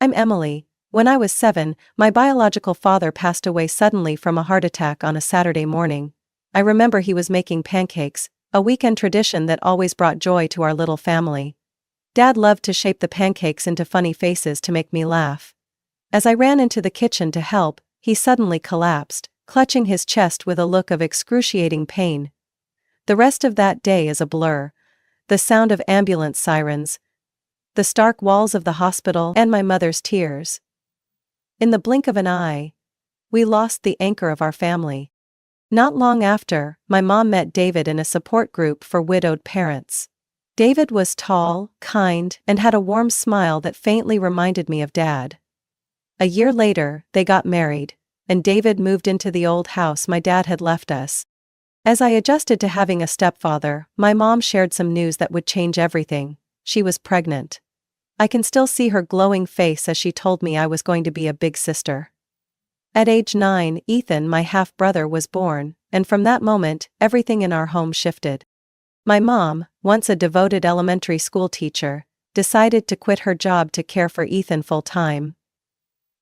I'm Emily. When I was 7, my biological father passed away suddenly from a heart attack on a Saturday morning. I remember he was making pancakes, a weekend tradition that always brought joy to our little family. Dad loved to shape the pancakes into funny faces to make me laugh. As I ran into the kitchen to help, he suddenly collapsed, clutching his chest with a look of excruciating pain. The rest of that day is a blur. The sound of ambulance sirens, the stark walls of the hospital, and my mother's tears. In the blink of an eye, we lost the anchor of our family. Not long after, my mom met David in a support group for widowed parents. David was tall, kind, and had a warm smile that faintly reminded me of Dad. A year later, they got married, and David moved into the old house my dad had left us. As I adjusted to having a stepfather, my mom shared some news that would change everything. She was pregnant. I can still see her glowing face as she told me I was going to be a big sister. At age 9, Ethan, my half-brother, was born, and from that moment, everything in our home shifted. My mom, once a devoted elementary school teacher, decided to quit her job to care for Ethan full-time.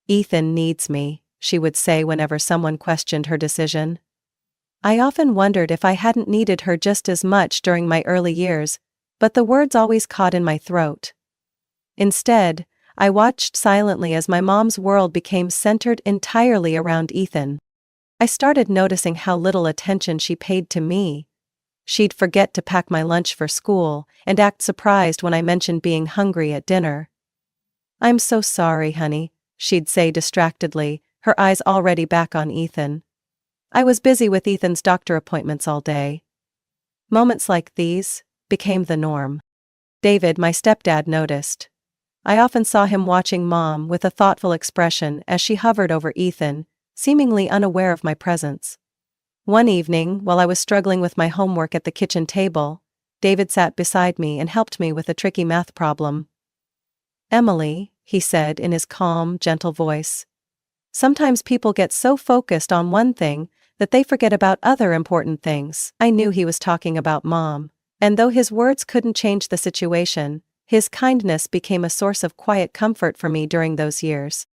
"Ethan needs me," she would say whenever someone questioned her decision. I often wondered if I hadn't needed her just as much during my early years, but the words always caught in my throat. Instead, I watched silently as my mom's world became centered entirely around Ethan. I started noticing how little attention she paid to me. She'd forget to pack my lunch for school, and act surprised when I mentioned being hungry at dinner. "I'm so sorry, honey," she'd say distractedly, her eyes already back on Ethan. I was busy with Ethan's doctor appointments all day. Moments like these became the norm. David, my stepdad, noticed. I often saw him watching Mom with a thoughtful expression as she hovered over Ethan, seemingly unaware of my presence. One evening, while I was struggling with my homework at the kitchen table, David sat beside me and helped me with a tricky math problem. "Emily," he said in his calm, gentle voice, "sometimes people get so focused on one thing that they forget about other important things." I knew he was talking about Mom, and though his words couldn't change the situation, his kindness became a source of quiet comfort for me during those years.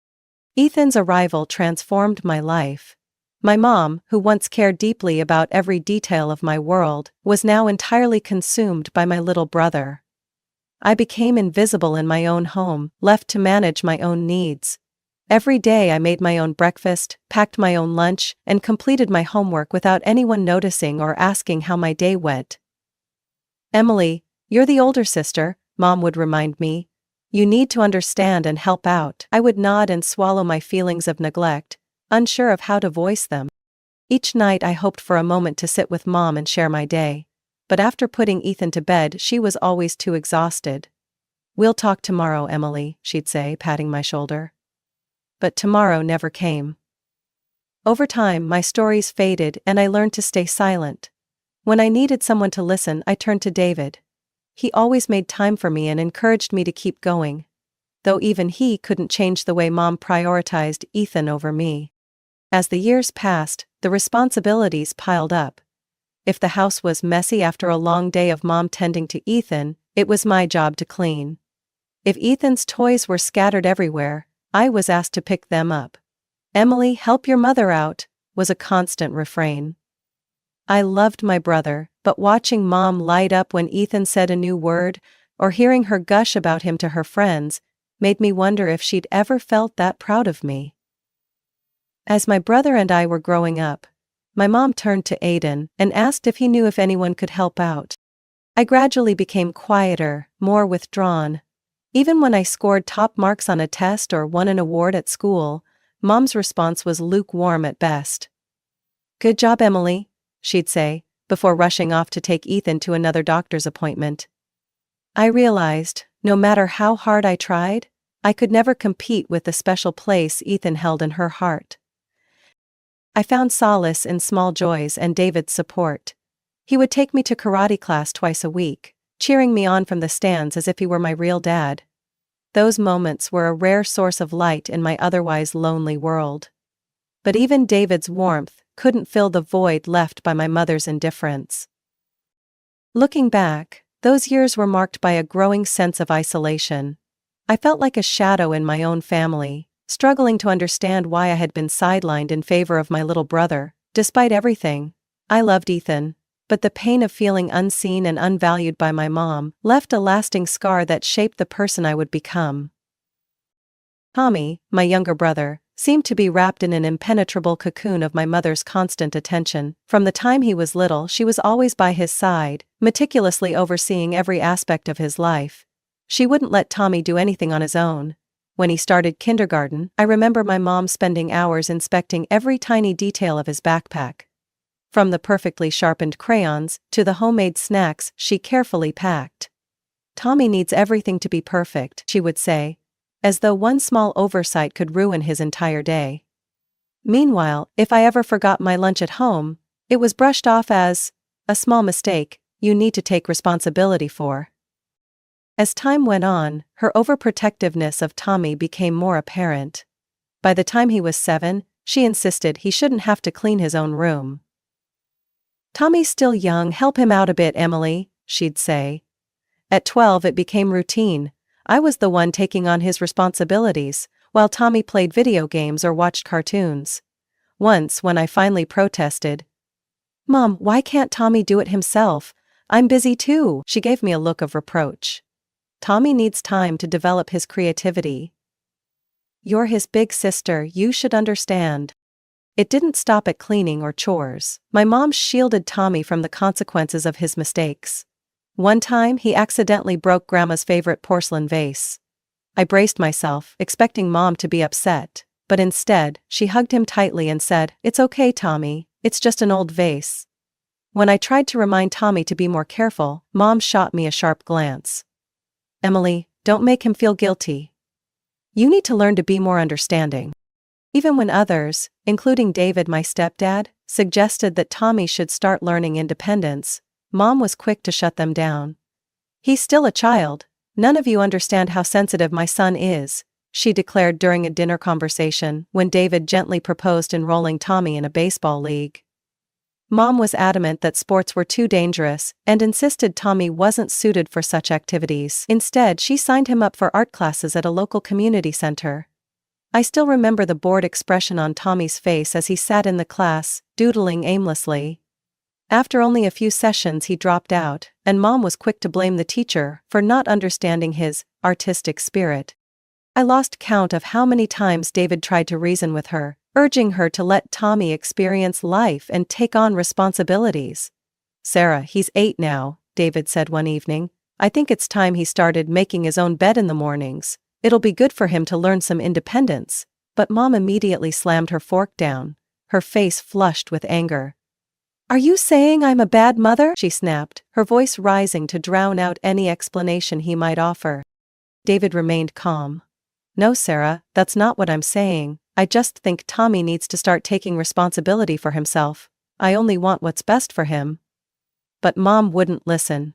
Ethan's arrival transformed my life. My mom, who once cared deeply about every detail of my world, was now entirely consumed by my little brother. I became invisible in my own home, left to manage my own needs. Every day I made my own breakfast, packed my own lunch, and completed my homework without anyone noticing or asking how my day went. "Emily, you're the older sister," Mom would remind me. "You need to understand and help out." I would nod and swallow my feelings of neglect, unsure of how to voice them. Each night I hoped for a moment to sit with Mom and share my day. But after putting Ethan to bed, she was always too exhausted. "We'll talk tomorrow, Emily," she'd say, patting my shoulder. But tomorrow never came. Over time, my stories faded and I learned to stay silent. When I needed someone to listen, I turned to David. He always made time for me and encouraged me to keep going. Though even he couldn't change the way Mom prioritized Ethan over me. As the years passed, the responsibilities piled up. If the house was messy after a long day of Mom tending to Ethan, it was my job to clean. If Ethan's toys were scattered everywhere, I was asked to pick them up. "Emily, help your mother out," was a constant refrain. I loved my brother, but watching Mom light up when Ethan said a new word, or hearing her gush about him to her friends, made me wonder if she'd ever felt that proud of me. As my brother and I were growing up, my mom turned to Aiden and asked if he knew if anyone could help out. I gradually became quieter, more withdrawn. Even when I scored top marks on a test or won an award at school, Mom's response was lukewarm at best. "Good job, Emily," she'd say, before rushing off to take Ethan to another doctor's appointment. I realized, no matter how hard I tried, I could never compete with the special place Ethan held in her heart. I found solace in small joys and David's support. He would take me to karate class twice a week, cheering me on from the stands as if he were my real dad. Those moments were a rare source of light in my otherwise lonely world. But even David's warmth couldn't fill the void left by my mother's indifference. Looking back, those years were marked by a growing sense of isolation. I felt like a shadow in my own family, struggling to understand why I had been sidelined in favor of my little brother. Despite everything, I loved Ethan, but the pain of feeling unseen and unvalued by my mom left a lasting scar that shaped the person I would become. Tommy, my younger brother, seemed to be wrapped in an impenetrable cocoon of my mother's constant attention. From the time he was little, she was always by his side, meticulously overseeing every aspect of his life. She wouldn't let Tommy do anything on his own. When he started kindergarten, I remember my mom spending hours inspecting every tiny detail of his backpack. From the perfectly sharpened crayons to the homemade snacks she carefully packed. "Tommy needs everything to be perfect," she would say, as though one small oversight could ruin his entire day. Meanwhile, if I ever forgot my lunch at home, it was brushed off as a small mistake you need to take responsibility for. As time went on, her overprotectiveness of Tommy became more apparent. By the time he was 7, she insisted he shouldn't have to clean his own room. "Tommy's still young, help him out a bit, Emily," she'd say. At 12 it became routine. I was the one taking on his responsibilities, while Tommy played video games or watched cartoons. Once, when I finally protested, "Mom, why can't Tommy do it himself? I'm busy too," she gave me a look of reproach. "Tommy needs time to develop his creativity. You're his big sister, you should understand." It didn't stop at cleaning or chores. My mom shielded Tommy from the consequences of his mistakes. One time, he accidentally broke Grandma's favorite porcelain vase. I braced myself, expecting Mom to be upset, but instead, she hugged him tightly and said, "It's okay, Tommy, it's just an old vase." When I tried to remind Tommy to be more careful, Mom shot me a sharp glance. "Emily, don't make him feel guilty. You need to learn to be more understanding." Even when others, including David, my stepdad, suggested that Tommy should start learning independence, Mom was quick to shut them down. "He's still a child. None of you understand how sensitive my son is," she declared during a dinner conversation when David gently proposed enrolling Tommy in a baseball league. Mom was adamant that sports were too dangerous and insisted Tommy wasn't suited for such activities. Instead, she signed him up for art classes at a local community center. I still remember the bored expression on Tommy's face as he sat in the class, doodling aimlessly. After only a few sessions he dropped out, and Mom was quick to blame the teacher for not understanding his artistic spirit. I lost count of how many times David tried to reason with her, urging her to let Tommy experience life and take on responsibilities. "Sarah, he's 8 now," David said one evening. "I think it's time he started making his own bed in the mornings. It'll be good for him to learn some independence." But Mom immediately slammed her fork down, her face flushed with anger. "Are you saying I'm a bad mother?" she snapped, her voice rising to drown out any explanation he might offer. David remained calm. "No, Sarah, that's not what I'm saying. I just think Tommy needs to start taking responsibility for himself. I only want what's best for him." But Mom wouldn't listen.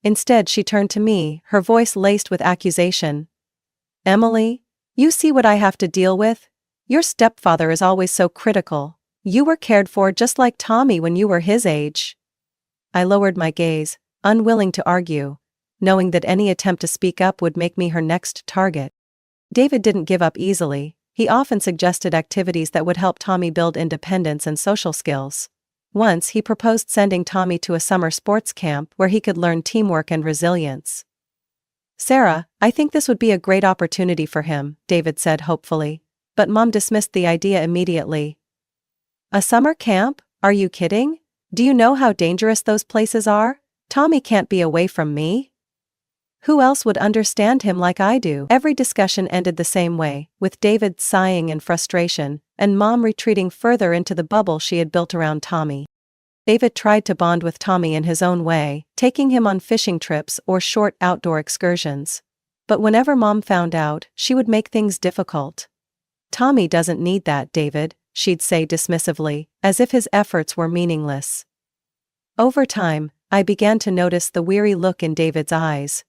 Instead, she turned to me, her voice laced with accusation. "Emily, you see what I have to deal with? Your stepfather is always so critical. You were cared for just like Tommy when you were his age." I lowered my gaze, unwilling to argue, knowing that any attempt to speak up would make me her next target. David didn't give up easily. He often suggested activities that would help Tommy build independence and social skills. Once he proposed sending Tommy to a summer sports camp where he could learn teamwork and resilience. "Sarah, I think this would be a great opportunity for him," David said hopefully. But Mom dismissed the idea immediately. "A summer camp? Are you kidding? Do you know how dangerous those places are? Tommy can't be away from me. Who else would understand him like I do?" Every discussion ended the same way, with David sighing in frustration, and Mom retreating further into the bubble she had built around Tommy. David tried to bond with Tommy in his own way, taking him on fishing trips or short outdoor excursions. But whenever Mom found out, she would make things difficult. "Tommy doesn't need that, David," she'd say dismissively, as if his efforts were meaningless. Over time, I began to notice the weary look in David's eyes.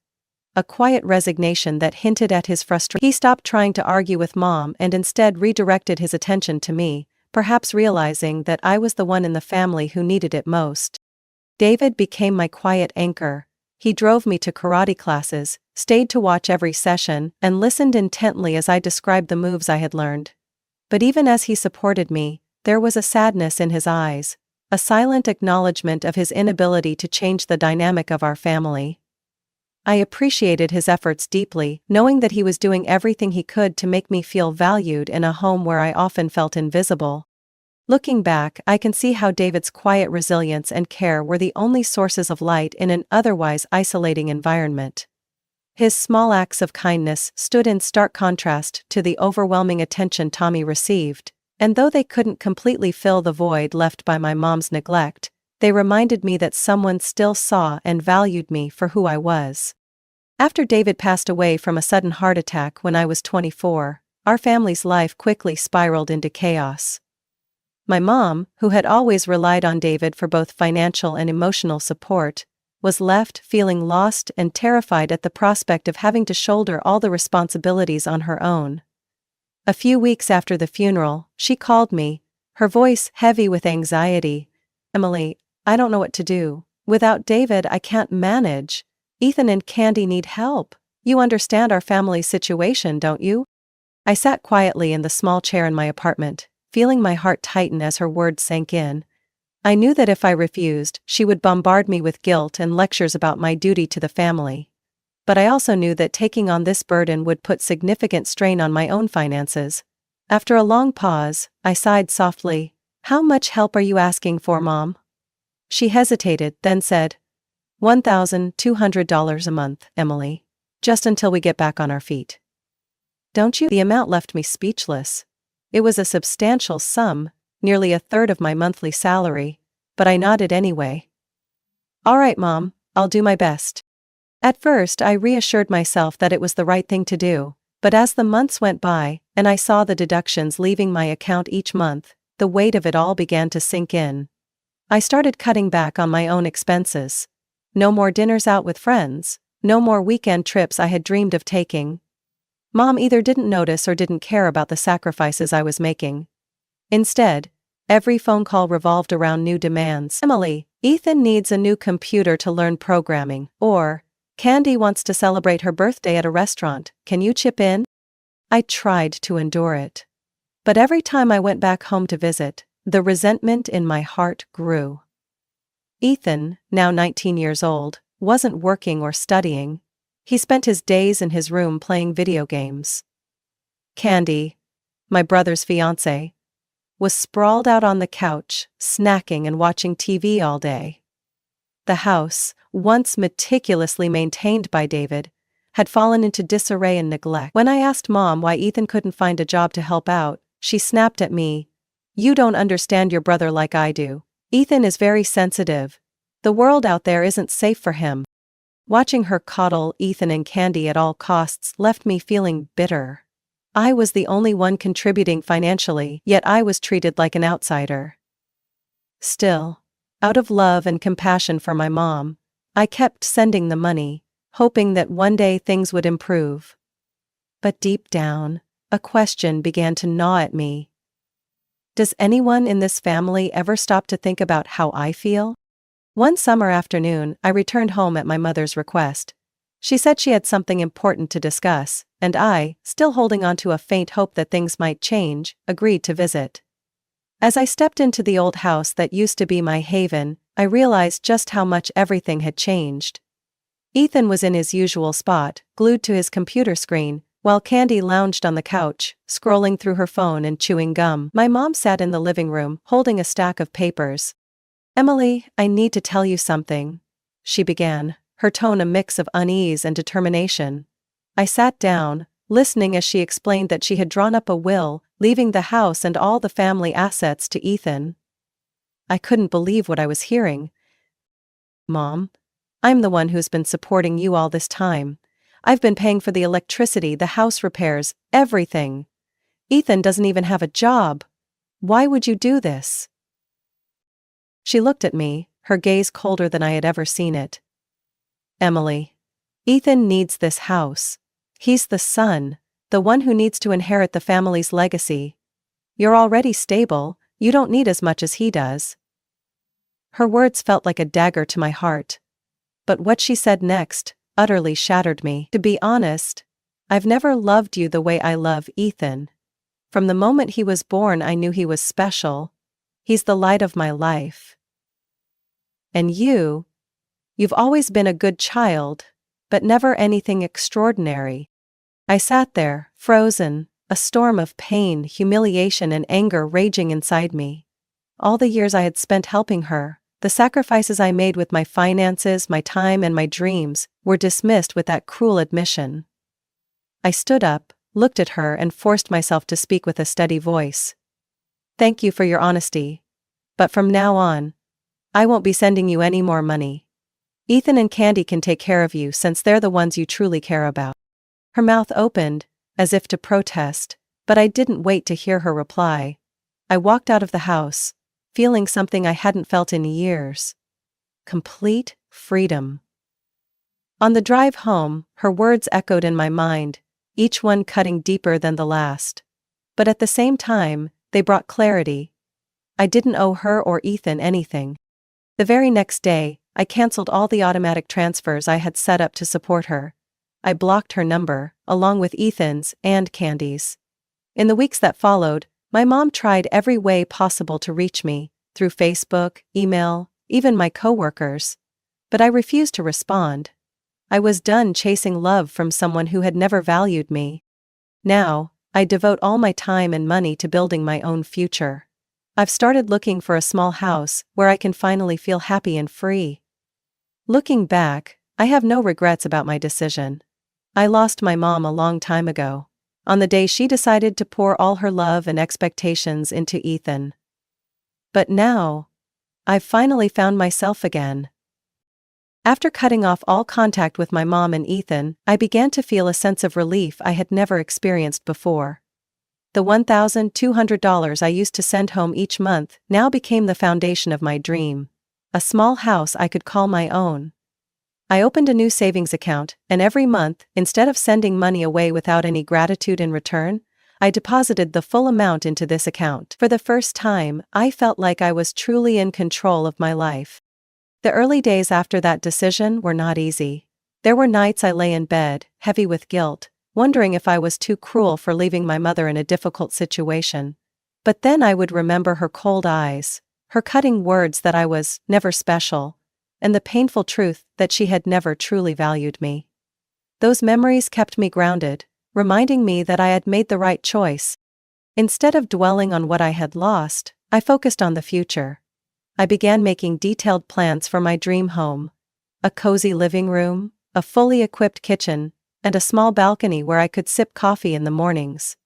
A quiet resignation that hinted at his frustration. He stopped trying to argue with Mom and instead redirected his attention to me, perhaps realizing that I was the one in the family who needed it most. David became my quiet anchor, He drove me to karate classes, stayed to watch every session, and listened intently as I described the moves I had learned. But even as he supported me, there was a sadness in his eyes, a silent acknowledgement of his inability to change the dynamic of our family. I appreciated his efforts deeply, knowing that he was doing everything he could to make me feel valued in a home where I often felt invisible. Looking back, I can see how David's quiet resilience and care were the only sources of light in an otherwise isolating environment. His small acts of kindness stood in stark contrast to the overwhelming attention Tommy received, and though they couldn't completely fill the void left by my mom's neglect, they reminded me that someone still saw and valued me for who I was. After David passed away from a sudden heart attack when I was 24, our family's life quickly spiraled into chaos. My mom, who had always relied on David for both financial and emotional support, was left feeling lost and terrified at the prospect of having to shoulder all the responsibilities on her own. A few weeks after the funeral, she called me, her voice heavy with anxiety. "Emily, I don't know what to do. Without David, I can't manage. Ethan and Candy need help. You understand our family's situation, don't you?" I sat quietly in the small chair in my apartment, feeling my heart tighten as her words sank in. I knew that if I refused, she would bombard me with guilt and lectures about my duty to the family. But I also knew that taking on this burden would put significant strain on my own finances. After a long pause, I sighed softly. "How much help are you asking for, Mom?" She hesitated, then said, $1,200 a month, Emily. Just until we get back on our feet. Don't you? The amount left me speechless. It was a substantial sum, nearly a third of my monthly salary, but I nodded anyway. "All right, Mom, I'll do my best." At first, I reassured myself that it was the right thing to do, but as the months went by, and I saw the deductions leaving my account each month, the weight of it all began to sink in. I started cutting back on my own expenses. No more dinners out with friends, no more weekend trips I had dreamed of taking. Mom either didn't notice or didn't care about the sacrifices I was making. Instead, every phone call revolved around new demands. "Emily, Ethan needs a new computer to learn programming," or "Candy wants to celebrate her birthday at a restaurant, can you chip in?" I tried to endure it. But every time I went back home to visit, the resentment in my heart grew. Ethan, now 19 years old, wasn't working or studying. He spent his days in his room playing video games. Candy, my brother's fiancée, was sprawled out on the couch, snacking and watching TV all day. The house, once meticulously maintained by David, had fallen into disarray and neglect. When I asked Mom why Ethan couldn't find a job to help out, she snapped at me, "You don't understand your brother like I do. Ethan is very sensitive. The world out there isn't safe for him." Watching her coddle Ethan and Candy at all costs left me feeling bitter. I was the only one contributing financially, yet I was treated like an outsider. Still, out of love and compassion for my mom, I kept sending the money, hoping that one day things would improve. But deep down, a question began to gnaw at me. Does anyone in this family ever stop to think about how I feel? One summer afternoon, I returned home at my mother's request. She said she had something important to discuss, and I, still holding on to a faint hope that things might change, agreed to visit. As I stepped into the old house that used to be my haven, I realized just how much everything had changed. Ethan was in his usual spot, glued to his computer screen, while Candy lounged on the couch, scrolling through her phone and chewing gum. My mom sat in the living room, holding a stack of papers. "Emily, I need to tell you something," she began, her tone a mix of unease and determination. I sat down, listening as she explained that she had drawn up a will, leaving the house and all the family assets to Ethan. I couldn't believe what I was hearing. "Mom, I'm the one who's been supporting you all this time. I've been paying for the electricity, the house repairs, everything. Ethan doesn't even have a job. Why would you do this?" She looked at me, her gaze colder than I had ever seen it. "Emily, Ethan needs this house. He's the son, the one who needs to inherit the family's legacy. You're already stable, you don't need as much as he does." Her words felt like a dagger to my heart. But what she said next utterly shattered me. To be honest, I've never loved you the way I love Ethan. From the moment he was born, I knew he was special. He's the light of my life. And you've always been a good child, but never anything extraordinary. I sat there, frozen, a storm of pain, humiliation, and anger raging inside me. All the years I had spent helping her, the sacrifices I made with my finances, my time, and my dreams, were dismissed with that cruel admission. I stood up, looked at her, and forced myself to speak with a steady voice. Thank you for your honesty. But from now on, I won't be sending you any more money. Ethan and Candy can take care of you since they're the ones you truly care about. Her mouth opened, as if to protest, but I didn't wait to hear her reply. I walked out of the house, feeling something I hadn't felt in years. Complete freedom. On the drive home, her words echoed in my mind, each one cutting deeper than the last. But at the same time, they brought clarity. I didn't owe her or Ethan anything. The very next day, I canceled all the automatic transfers I had set up to support her. I blocked her number, along with Ethan's and Candy's. In the weeks that followed, my mom tried every way possible to reach me, through Facebook, email, even my coworkers. But I refused to respond. I was done chasing love from someone who had never valued me. Now, I devote all my time and money to building my own future. I've started looking for a small house where I can finally feel happy and free. Looking back, I have no regrets about my decision. I lost my mom a long time ago, on the day she decided to pour all her love and expectations into Ethan. But now, I've finally found myself again. After cutting off all contact with my mom and Ethan, I began to feel a sense of relief I had never experienced before. The $1,200 I used to send home each month now became the foundation of my dream. A small house I could call my own. I opened a new savings account, and every month, instead of sending money away without any gratitude in return, I deposited the full amount into this account. For the first time, I felt like I was truly in control of my life. The early days after that decision were not easy. There were nights I lay in bed, heavy with guilt, wondering if I was too cruel for leaving my mother in a difficult situation. But then I would remember her cold eyes, her cutting words that I was never special, and the painful truth that she had never truly valued me. Those memories kept me grounded, reminding me that I had made the right choice. Instead of dwelling on what I had lost, I focused on the future. I began making detailed plans for my dream home. A cozy living room, a fully equipped kitchen, and a small balcony where I could sip coffee in the mornings.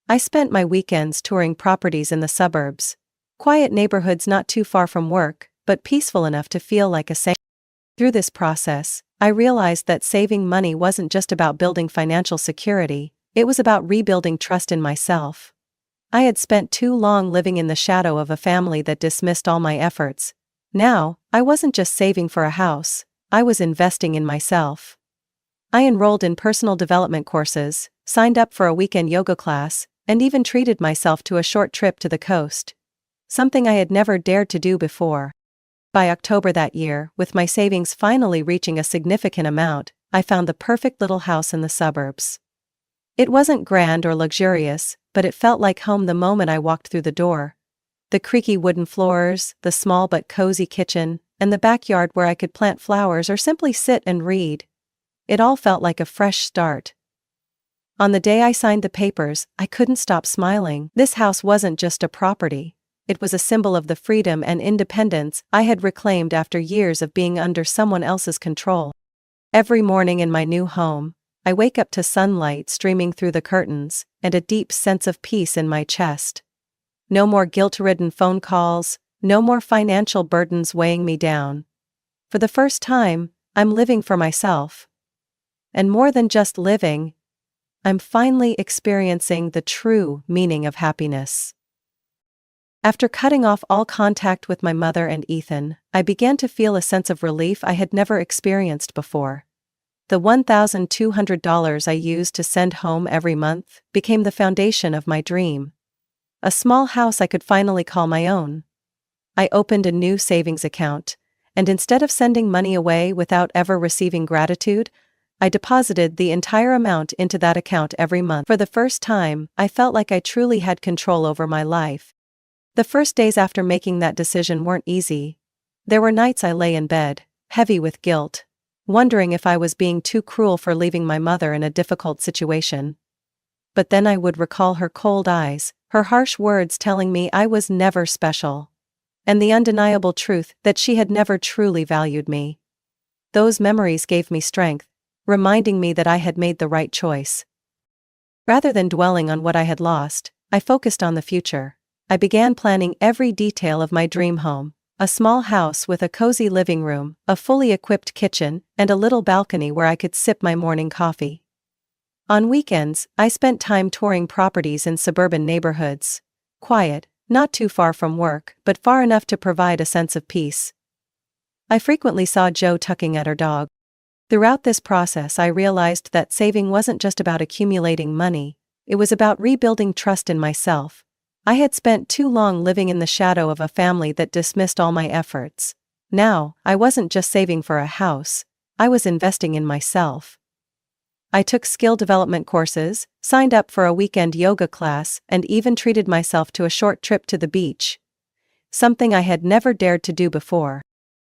I spent my weekends touring properties in the suburbs, quiet neighborhoods not too far from work, but peaceful enough to feel like a sanctuary. Through this process, I realized that saving money wasn't just about building financial security, it was about rebuilding trust in myself. I had spent too long living in the shadow of a family that dismissed all my efforts. Now, I wasn't just saving for a house, I was investing in myself. I enrolled in personal development courses, signed up for a weekend yoga class, and even treated myself to a short trip to the coast. Something I had never dared to do before. By October that year, with my savings finally reaching a significant amount, I found the perfect little house in the suburbs. It wasn't grand or luxurious, but it felt like home the moment I walked through the door. The creaky wooden floors, the small but cozy kitchen, and the backyard where I could plant flowers or simply sit and read. It all felt like a fresh start. On the day I signed the papers, I couldn't stop smiling. This house wasn't just a property. It was a symbol of the freedom and independence I had reclaimed after years of being under someone else's control. Every morning in my new home, I wake up to sunlight streaming through the curtains, and a deep sense of peace in my chest. No more guilt-ridden phone calls, no more financial burdens weighing me down. For the first time, I'm living for myself. And more than just living, I'm finally experiencing the true meaning of happiness. After cutting off all contact with my mother and Ethan, I began to feel a sense of relief I had never experienced before. The $1,200 I used to send home every month became the foundation of my dream. A small house I could finally call my own. I opened a new savings account, and instead of sending money away without ever receiving gratitude, I deposited the entire amount into that account every month. For the first time, I felt like I truly had control over my life. The first days after making that decision weren't easy. There were nights I lay in bed, heavy with guilt, wondering if I was being too cruel for leaving my mother in a difficult situation. But then I would recall her cold eyes, her harsh words telling me I was never special, and the undeniable truth that she had never truly valued me. Those memories gave me strength, reminding me that I had made the right choice. Rather than dwelling on what I had lost, I focused on the future. I began planning every detail of my dream home, a small house with a cozy living room, a fully equipped kitchen, and a little balcony where I could sip my morning coffee. On weekends, I spent time touring properties in suburban neighborhoods. Quiet, not too far from work, but far enough to provide a sense of peace. I frequently saw Jo tucking at her dog. Throughout this process, I realized that saving wasn't just about accumulating money, it was about rebuilding trust in myself. I had spent too long living in the shadow of a family that dismissed all my efforts. Now, I wasn't just saving for a house, I was investing in myself. I took skill development courses, signed up for a weekend yoga class, and even treated myself to a short trip to the beach. Something I had never dared to do before.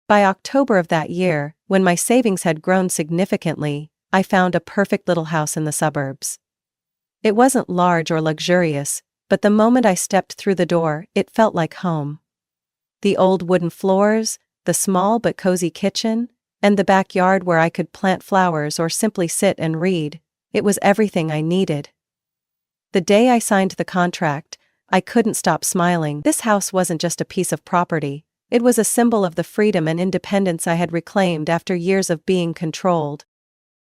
By October of that year, when my savings had grown significantly, I found a perfect little house in the suburbs. It wasn't large or luxurious, but the moment I stepped through the door, it felt like home. The old wooden floors, the small but cozy kitchen, and the backyard where I could plant flowers or simply sit and read, it was everything I needed. The day I signed the contract, I couldn't stop smiling. This house wasn't just a piece of property, it was a symbol of the freedom and independence I had reclaimed after years of being controlled.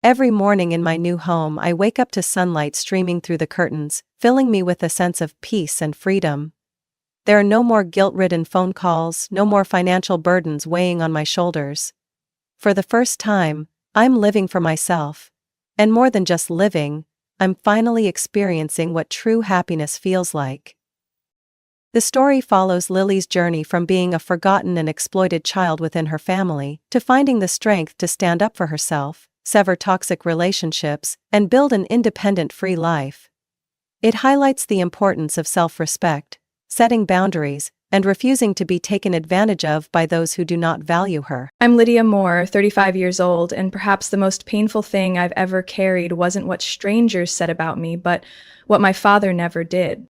Every morning in my new home, I wake up to sunlight streaming through the curtains, filling me with a sense of peace and freedom. There are no more guilt-ridden phone calls, no more financial burdens weighing on my shoulders. For the first time, I'm living for myself. And more than just living, I'm finally experiencing what true happiness feels like. The story follows Lily's journey from being a forgotten and exploited child within her family to finding the strength to stand up for herself, sever toxic relationships, and build an independent, free life. It highlights the importance of self-respect, setting boundaries, and refusing to be taken advantage of by those who do not value her. I'm Lydia Moore, 35 years old, and perhaps the most painful thing I've ever carried wasn't what strangers said about me, but what my father never did.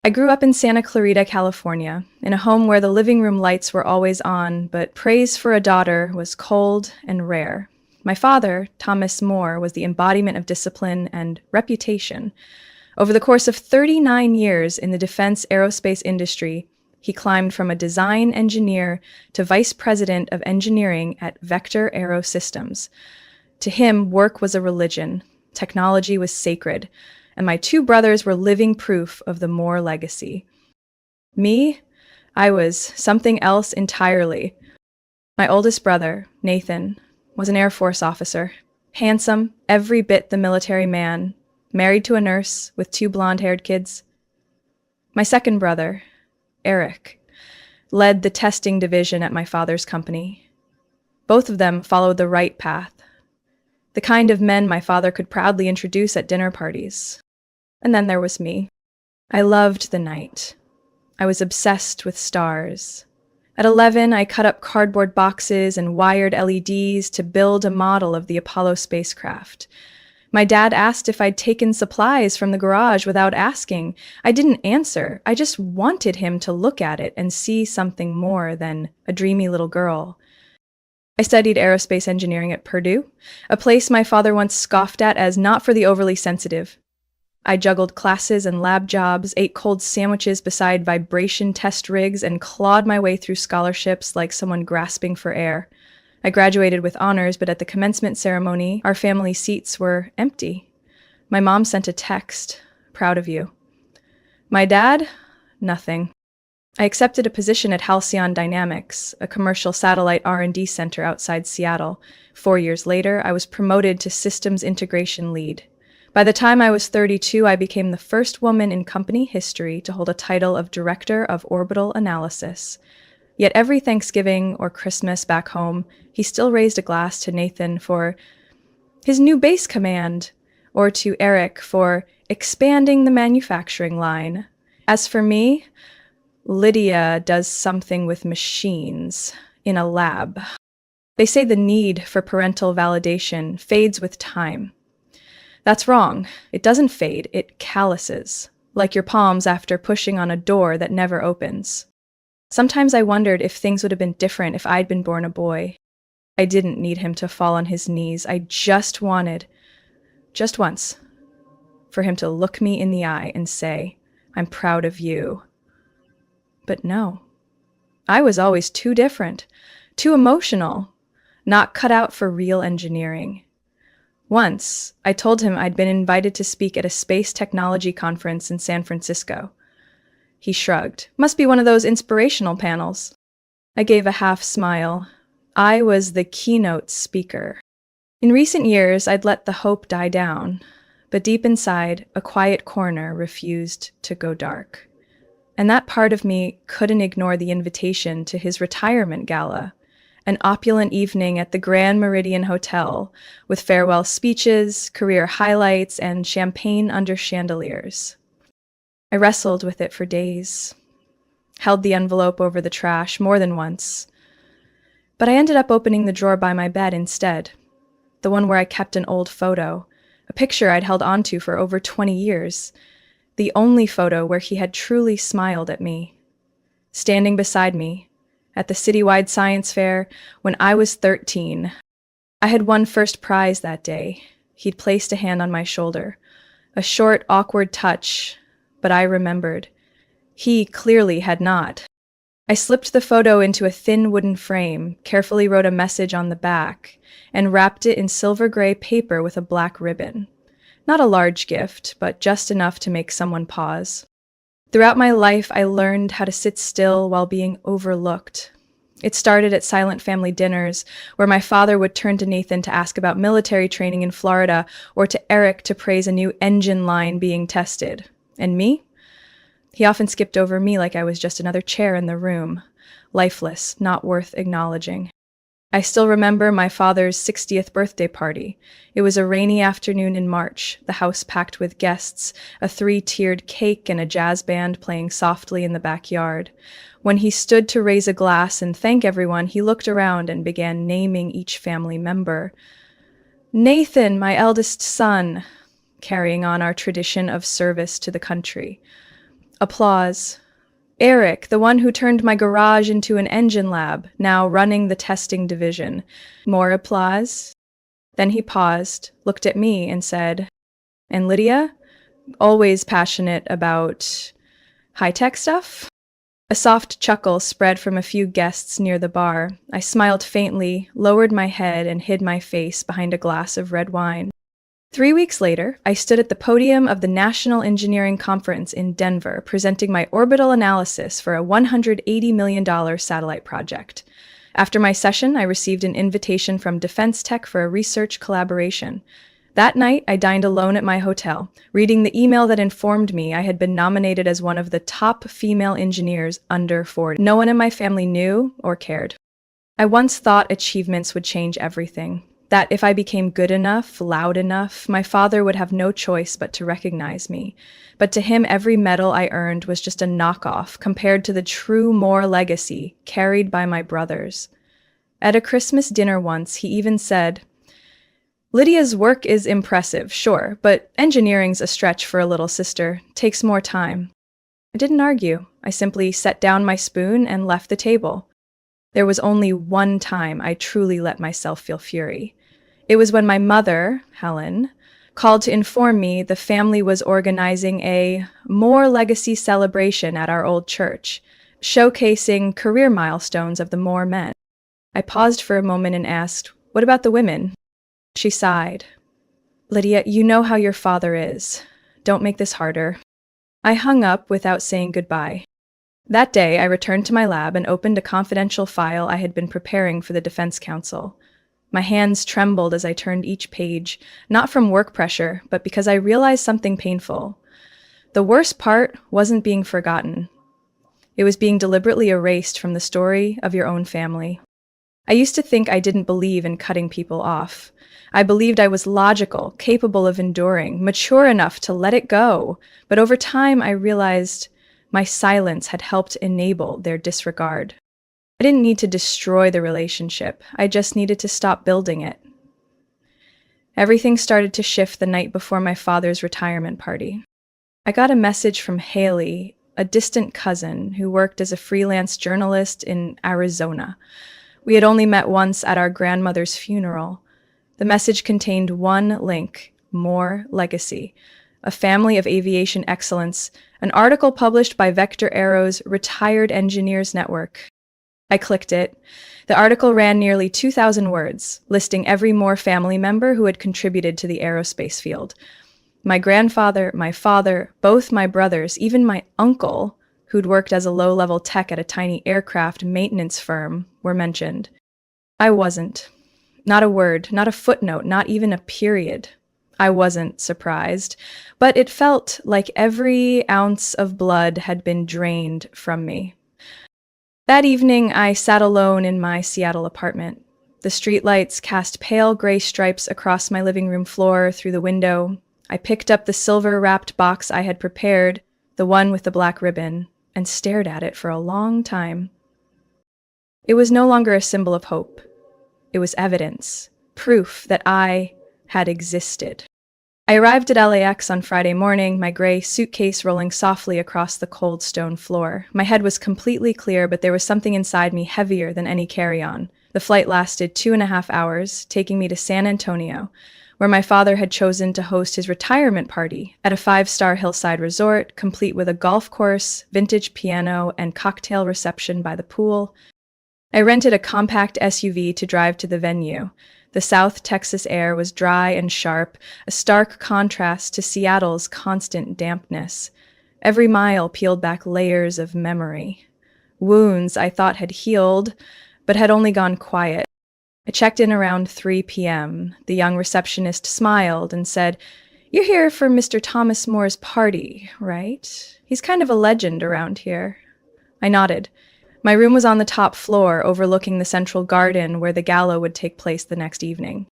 I grew up in Santa Clarita, California, in a home where the living room lights were always on, but praise for a daughter was cold and rare. My father, Thomas Moore, was the embodiment of discipline and reputation. Over the course of 39 years in the defense aerospace industry, he climbed from a design engineer to vice president of engineering at Vector Aero Systems. To him, work was a religion, technology was sacred, and my two brothers were living proof of the Moore legacy. Me? I was something else entirely. My oldest brother, Nathan, was an Air Force officer, handsome, every bit the military man, married to a nurse with two blonde-haired kids. My second brother, Eric, led the testing division at my father's company. Both of them followed the right path, the kind of men my father could proudly introduce at dinner parties. And then there was me. I loved the night. I was obsessed with stars. At 11, I cut up cardboard boxes and wired LEDs to build a model of the Apollo spacecraft. My dad asked if I'd taken supplies from the garage without asking. I didn't answer. I just wanted him to look at it and see something more than a dreamy little girl. I studied aerospace engineering at Purdue, a place my father once scoffed at as not for the overly sensitive. I juggled classes and lab jobs, ate cold sandwiches beside vibration test rigs, and clawed my way through scholarships like someone grasping for air. I graduated with honors, but at the commencement ceremony, our family seats were empty. My mom sent a text, "Proud of you." My dad? Nothing. I accepted a position at Halcyon Dynamics, a commercial satellite R&D center outside Seattle. 4 years later, I was promoted to systems integration lead. By the time I was 32, I became the first woman in company history to hold a title of Director of Orbital Analysis. Yet every Thanksgiving or Christmas back home, he still raised a glass to Nathan for his new base command, or to Eric for expanding the manufacturing line. As for me, Lydia does something with machines in a lab. They say the need for parental validation fades with time. That's wrong. It doesn't fade, it calluses, like your palms after pushing on a door that never opens. Sometimes I wondered if things would have been different if I'd been born a boy. I didn't need him to fall on his knees. I just wanted, just once, for him to look me in the eye and say, "I'm proud of you." But no. I was always too different, too emotional, not cut out for real engineering. Once, I told him I'd been invited to speak at a space technology conference in San Francisco. He shrugged. Must be one of those inspirational panels. I gave a half smile. I was the keynote speaker. In recent years, I'd let the hope die down, but deep inside, a quiet corner refused to go dark. And that part of me couldn't ignore the invitation to his retirement gala, an opulent evening at the Grand Meridian Hotel with farewell speeches, career highlights, and champagne under chandeliers. I wrestled with it for days, held the envelope over the trash more than once. But I ended up opening the drawer by my bed instead, the one where I kept an old photo, a picture I'd held onto for over 20 years, the only photo where he had truly smiled at me. Standing beside me, at the citywide science fair when I was 13. I had won first prize that day. He'd placed a hand on my shoulder. A short, awkward touch, but I remembered. He clearly had not. I slipped the photo into a thin wooden frame, carefully wrote a message on the back, and wrapped it in silver gray paper with a black ribbon. Not a large gift, but just enough to make someone pause. Throughout my life, I learned how to sit still while being overlooked. It started at silent family dinners, where my father would turn to Nathan to ask about military training in Florida, or to Eric to praise a new engine line being tested. And me? He often skipped over me like I was just another chair in the room, lifeless, not worth acknowledging. I still remember my father's 60th birthday party. It was a rainy afternoon in March, the house packed with guests, a 3-tiered cake and a jazz band playing softly in the backyard. When he stood to raise a glass and thank everyone, he looked around and began naming each family member. Nathan, my eldest son, carrying on our tradition of service to the country. Applause. Eric, the one who turned my garage into an engine lab, now running the testing division. More applause. Then he paused, looked at me, and said, "And Lydia? Always passionate about high-tech stuff?" A soft chuckle spread from a few guests near the bar. I smiled faintly, lowered my head, and hid my face behind a glass of red wine. 3 weeks later, I stood at the podium of the National Engineering Conference in Denver, presenting my orbital analysis for a $180 million satellite project. After my session, I received an invitation from Defense Tech for a research collaboration. That night, I dined alone at my hotel, reading the email that informed me I had been nominated as one of the top female engineers under 40. No one in my family knew or cared. I once thought achievements would change everything. That if I became good enough, loud enough, my father would have no choice but to recognize me. But to him, every medal I earned was just a knockoff compared to the true Moore legacy carried by my brothers. At a Christmas dinner once, he even said, "Lydia's work is impressive, sure, but engineering's a stretch for a little sister. Takes more time." I didn't argue. I simply set down my spoon and left the table. There was only one time I truly let myself feel fury. It was when my mother, Helen, called to inform me the family was organizing a Moore Legacy celebration at our old church, showcasing career milestones of the Moore men. I paused for a moment and asked, "What about the women?" She sighed. "Lydia, you know how your father is. Don't make this harder." I hung up without saying goodbye. That day, I returned to my lab and opened a confidential file I had been preparing for the Defense Council. My hands trembled as I turned each page, not from work pressure, but because I realized something painful. The worst part wasn't being forgotten. It was being deliberately erased from the story of your own family. I used to think I didn't believe in cutting people off. I believed I was logical, capable of enduring, mature enough to let it go. But over time, I realized my silence had helped enable their disregard. I didn't need to destroy the relationship. I just needed to stop building it. Everything started to shift the night before my father's retirement party. I got a message from Haley, a distant cousin who worked as a freelance journalist in Arizona. We had only met once at our grandmother's funeral. The message contained one link: more legacy, a family of aviation excellence, an article published by Vector Aero's Retired Engineers Network. I clicked it. The article ran nearly 2,000 words, listing every Moore family member who had contributed to the aerospace field. My grandfather, my father, both my brothers, even my uncle, who'd worked as a low-level tech at a tiny aircraft maintenance firm, were mentioned. I wasn't. Not a word, not a footnote, not even a period. I wasn't surprised, but it felt like every ounce of blood had been drained from me. That evening, I sat alone in my Seattle apartment. The streetlights cast pale gray stripes across my living room floor through the window. I picked up the silver-wrapped box I had prepared, the one with the black ribbon, and stared at it for a long time. It was no longer a symbol of hope. It was evidence, proof that I had existed. I arrived at LAX on Friday morning, my gray suitcase rolling softly across the cold stone floor. My head was completely clear, but there was something inside me heavier than any carry-on. The flight lasted 2.5 hours, taking me to San Antonio, where my father had chosen to host his retirement party at a 5-star hillside resort, complete with a golf course, vintage piano, and cocktail reception by the pool. I rented a compact SUV to drive to the venue. The South Texas air was dry and sharp, a stark contrast to Seattle's constant dampness. Every mile peeled back layers of memory. Wounds I thought had healed, but had only gone quiet. I checked in around 3 p.m. The young receptionist smiled and said, "You're here for Mr. Thomas Moore's party, right? He's kind of a legend around here." I nodded. My room was on the top floor, overlooking the central garden where the gala would take place the next evening.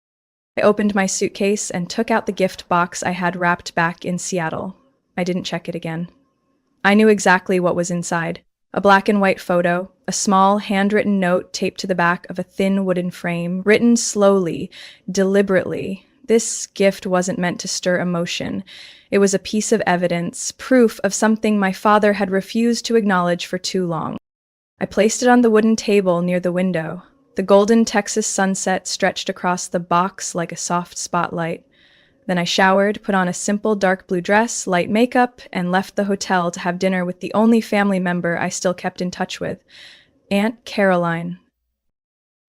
I opened my suitcase and took out the gift box I had wrapped back in Seattle. I didn't check it again. I knew exactly what was inside. A black and white photo, a small handwritten note taped to the back of a thin wooden frame, written slowly, deliberately. This gift wasn't meant to stir emotion. It was a piece of evidence, proof of something my father had refused to acknowledge for too long. I placed it on the wooden table near the window. The golden Texas sunset stretched across the box like a soft spotlight. Then I showered, put on a simple dark blue dress, light makeup, and left the hotel to have dinner with the only family member I still kept in touch with, Aunt Caroline.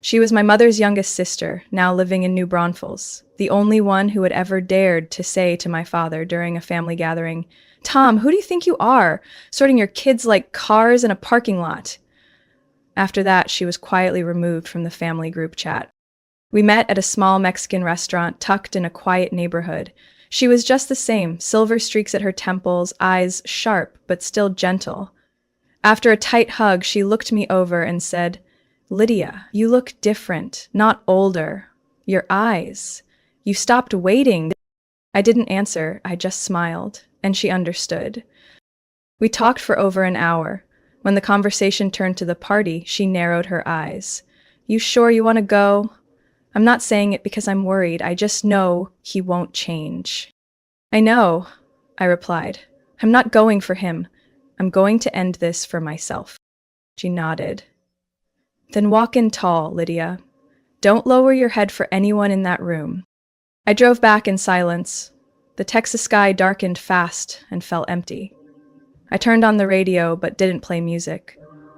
She was my mother's youngest sister, now living in New Braunfels, the only one who had ever dared to say to my father during a family gathering, "Tom, who do you think you are, sorting your kids like cars in a parking lot?" After that, she was quietly removed from the family group chat. We met at a small Mexican restaurant tucked in a quiet neighborhood. She was just the same, silver streaks at her temples, eyes sharp but still gentle. After a tight hug, she looked me over and said, "Lydia, you look different, not older. Your eyes. You stopped waiting." I didn't answer, I just smiled, and she understood. We talked for over an hour. When the conversation turned to the party, she narrowed her eyes. "You sure you want to go?" "I'm not saying it because I'm worried. I just know he won't change." "I know," I replied. "I'm not going for him. I'm going to end this for myself." She nodded. "Then walk in tall, Lydia. Don't lower your head for anyone in that room." I drove back in silence. The Texas sky darkened fast and felt empty. I turned on the radio but didn't play music.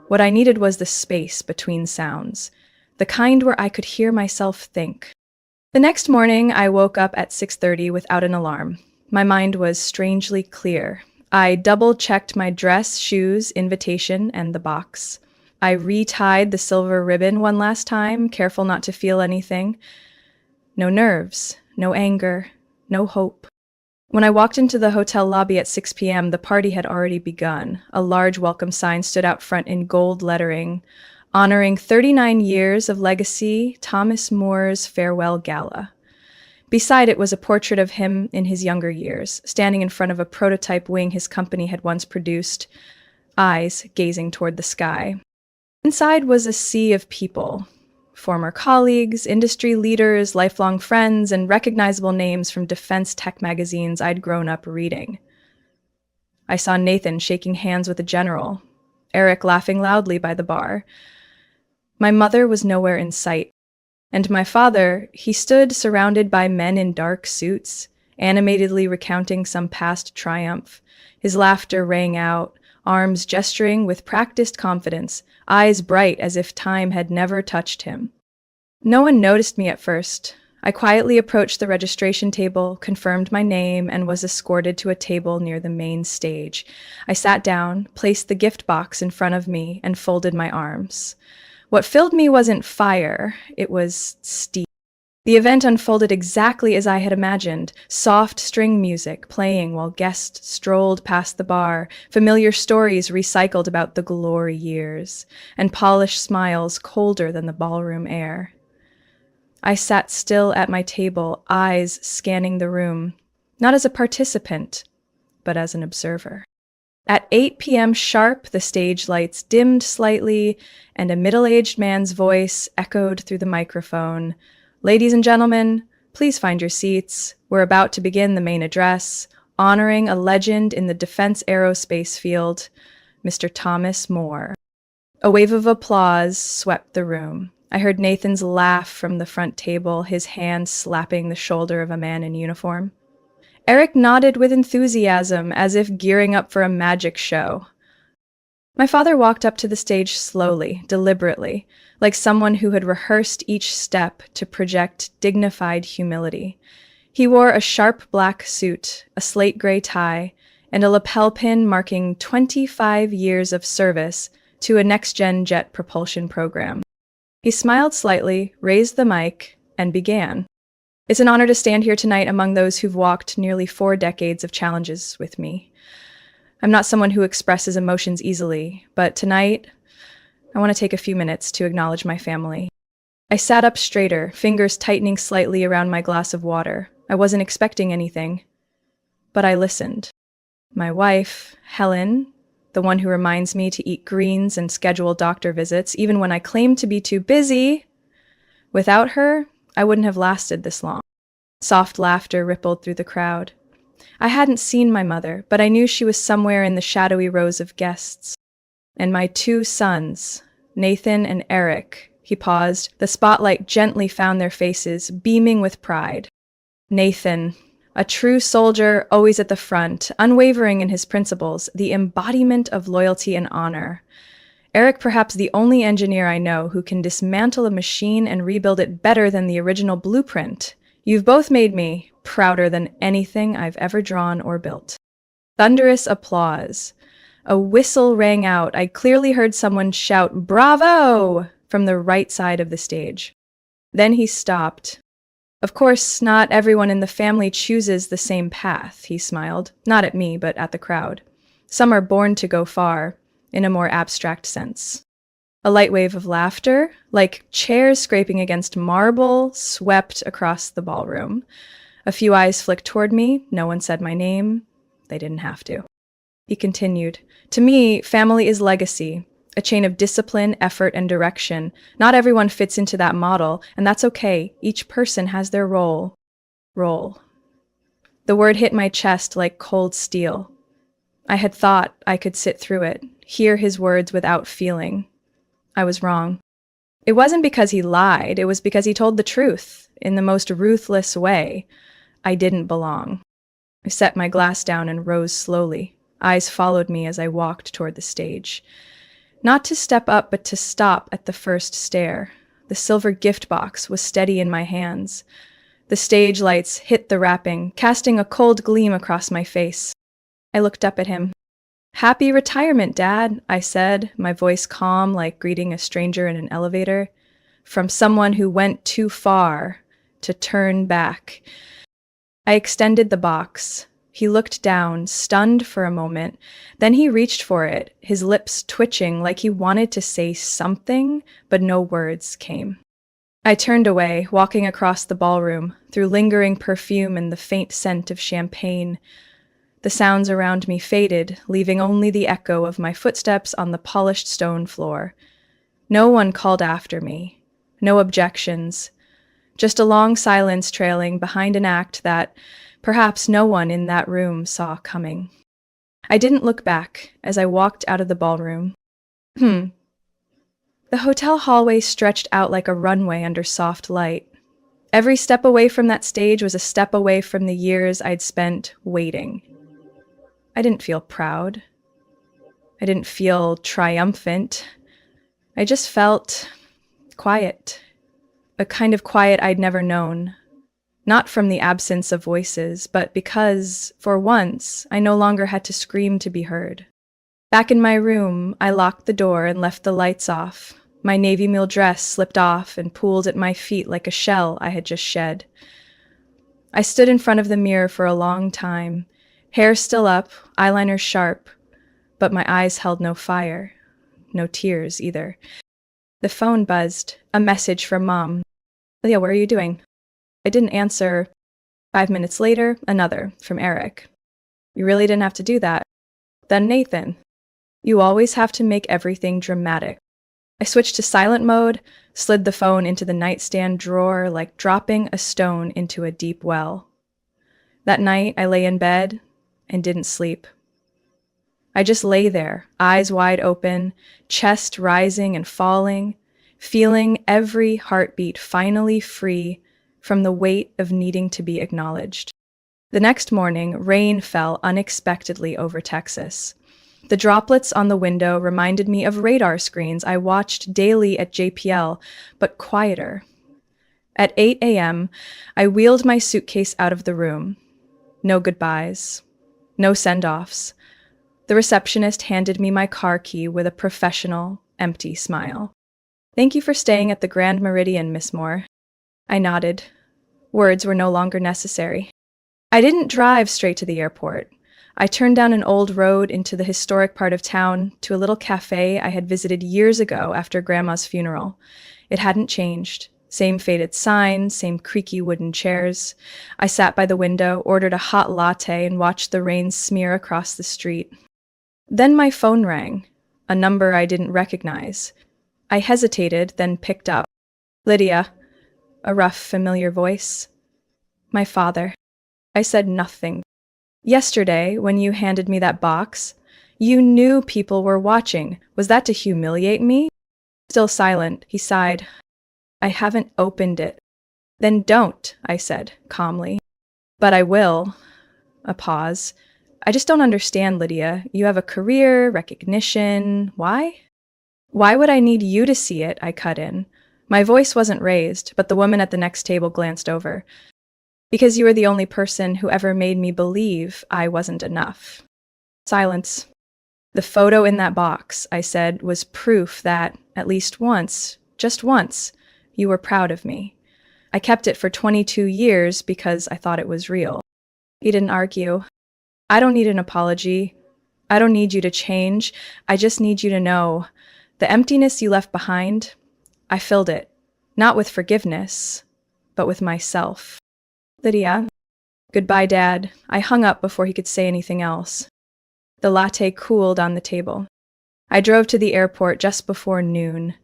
What I needed was the space between sounds, the kind where I could hear myself think. The next morning, I woke up at 6:30 without an alarm. My mind was strangely clear. I double-checked my dress, shoes, invitation, and the box. I retied the silver ribbon one last time, careful not to feel anything. No nerves, no anger, no hope. When I walked into the hotel lobby at 6 p.m., the party had already begun. A large welcome sign stood out front in gold lettering, honoring 39 years of legacy, Thomas More's farewell gala. Beside it was a portrait of him in his younger years, standing in front of a prototype wing his company had once produced, eyes gazing toward the sky. Inside was a sea of people, former colleagues, industry leaders, lifelong friends, and recognizable names from defense tech magazines I'd grown up reading. I saw Nathan shaking hands with a general, Eric laughing loudly by the bar. My mother was nowhere in sight, and my father, he stood surrounded by men in dark suits, animatedly recounting some past triumph. His laughter rang out, arms gesturing with practiced confidence, eyes bright as if time had never touched him. No one noticed me at first. I quietly approached the registration table, confirmed my name, and was escorted to a table near the main stage. I sat down, placed the gift box in front of me, and folded my arms. What filled me wasn't fire, it was steam. The event unfolded exactly as I had imagined, soft string music playing while guests strolled past the bar, familiar stories recycled about the glory years, and polished smiles colder than the ballroom air. I sat still at my table, eyes scanning the room, not as a participant, but as an observer. At 8 p.m. sharp, the stage lights dimmed slightly, and a middle-aged man's voice echoed through the microphone. "Ladies and gentlemen, please find your seats. We're about to begin the main address, honoring a legend in the defense aerospace field, Mr. Thomas More." A wave of applause swept the room. I heard Nathan's laugh from the front table, his hand slapping the shoulder of a man in uniform. Eric nodded with enthusiasm, as if gearing up for a magic show. My father walked up to the stage slowly, deliberately, like someone who had rehearsed each step to project dignified humility. He wore a sharp black suit, a slate gray tie, and a lapel pin marking 25 years of service to a next-gen jet propulsion program. He smiled slightly, raised the mic, and began. "It's an honor to stand here tonight among those who've walked nearly 4 decades of challenges with me. I'm not someone who expresses emotions easily, but tonight, I want to take a few minutes to acknowledge my family." I sat up straighter, fingers tightening slightly around my glass of water. I wasn't expecting anything, but I listened. My wife, Helen, the one who reminds me to eat greens and schedule doctor visits, even when I claim to be too busy. Without her, I wouldn't have lasted this long. Soft laughter rippled through the crowd. I hadn't seen my mother, but I knew she was somewhere in the shadowy rows of guests. And my 2 sons, Nathan and Eric. He paused. The spotlight gently found their faces, beaming with pride. Nathan, a true soldier, always at the front, unwavering in his principles, the embodiment of loyalty and honor. Eric, perhaps the only engineer I know who can dismantle a machine and rebuild it better than the original blueprint. You've both made me prouder than anything I've ever drawn or built. Thunderous applause. A whistle rang out. I clearly heard someone shout, "Bravo!" from the right side of the stage. Then he stopped. "Of course, not everyone in the family chooses the same path," he smiled. Not at me, but at the crowd. Some are born to go far, in a more abstract sense. A light wave of laughter, like chairs scraping against marble, swept across the ballroom. A few eyes flicked toward me. No one said my name. They didn't have to. He continued, "To me, family is legacy, a chain of discipline, effort, and direction. Not everyone fits into that model, and that's okay. Each person has their role." Role. The word hit my chest like cold steel. I had thought I could sit through it, hear his words without feeling. I was wrong. It wasn't because he lied, it was because he told the truth, in the most ruthless way. I didn't belong. I set my glass down and rose slowly. Eyes followed me as I walked toward the stage. Not to step up, but to stop at the first stair. The silver gift box was steady in my hands. The stage lights hit the wrapping, casting a cold gleam across my face. I looked up at him. "Happy retirement, Dad," I said, my voice calm like greeting a stranger in an elevator. "From someone who went too far to turn back." I extended the box. He looked down, stunned for a moment. Then he reached for it, his lips twitching like he wanted to say something, but no words came. I turned away, walking across the ballroom, through lingering perfume and the faint scent of champagne. The sounds around me faded, leaving only the echo of my footsteps on the polished stone floor. No one called after me. No objections. Just a long silence trailing behind an act that perhaps no one in that room saw coming. I didn't look back as I walked out of the ballroom. The hotel hallway stretched out like a runway under soft light. Every step away from that stage was a step away from the years I'd spent waiting. I didn't feel proud. I didn't feel triumphant. I just felt quiet. A kind of quiet I'd never known. Not from the absence of voices, but because, for once, I no longer had to scream to be heard. Back in my room, I locked the door and left the lights off. My navy meal dress slipped off and pooled at my feet like a shell I had just shed. I stood in front of the mirror for a long time, hair still up, eyeliner sharp, but my eyes held no fire, no tears either. The phone buzzed, a message from Mom. "Leah, what are you doing?" I didn't answer. 5 minutes later, another, from Eric. "You really didn't have to do that." Then Nathan. "You always have to make everything dramatic." I switched to silent mode, slid the phone into the nightstand drawer like dropping a stone into a deep well. That night, I lay in bed and didn't sleep. I just lay there, eyes wide open, chest rising and falling, feeling every heartbeat finally free from the weight of needing to be acknowledged. The next morning, rain fell unexpectedly over Texas. The droplets on the window reminded me of radar screens I watched daily at JPL, but quieter. At 8 a.m., I wheeled my suitcase out of the room. No goodbyes. No send-offs. The receptionist handed me my car key with a professional, empty smile. "Thank you for staying at the Grand Meridian, Miss Moore." I nodded. Words were no longer necessary. I didn't drive straight to the airport. I turned down an old road into the historic part of town to a little cafe I had visited years ago after Grandma's funeral. It hadn't changed. Same faded sign, same creaky wooden chairs. I sat by the window, ordered a hot latte, and watched the rain smear across the street. Then my phone rang, a number I didn't recognize. I hesitated, then picked up. "Lydia," a rough, familiar voice. "My father." I said nothing. "Yesterday, when you handed me that box, you knew people were watching. Was that to humiliate me?" Still silent, he sighed. "I haven't opened it." "Then don't," I said, calmly. "But I will." A pause. "I just don't understand, Lydia. You have a career, recognition. Why?" "Why would I need you to see it?" I cut in. My voice wasn't raised, but the woman at the next table glanced over. "Because you were the only person who ever made me believe I wasn't enough." Silence. "The photo in that box," I said, "was proof that, at least once, just once, you were proud of me. I kept it for 22 years because I thought it was real." He didn't argue. "I don't need an apology. I don't need you to change. I just need you to know. The emptiness you left behind, I filled it. Not with forgiveness, but with myself." "Lydia." "Goodbye, Dad." I hung up before he could say anything else. The latte cooled on the table. I drove to the airport just before noon.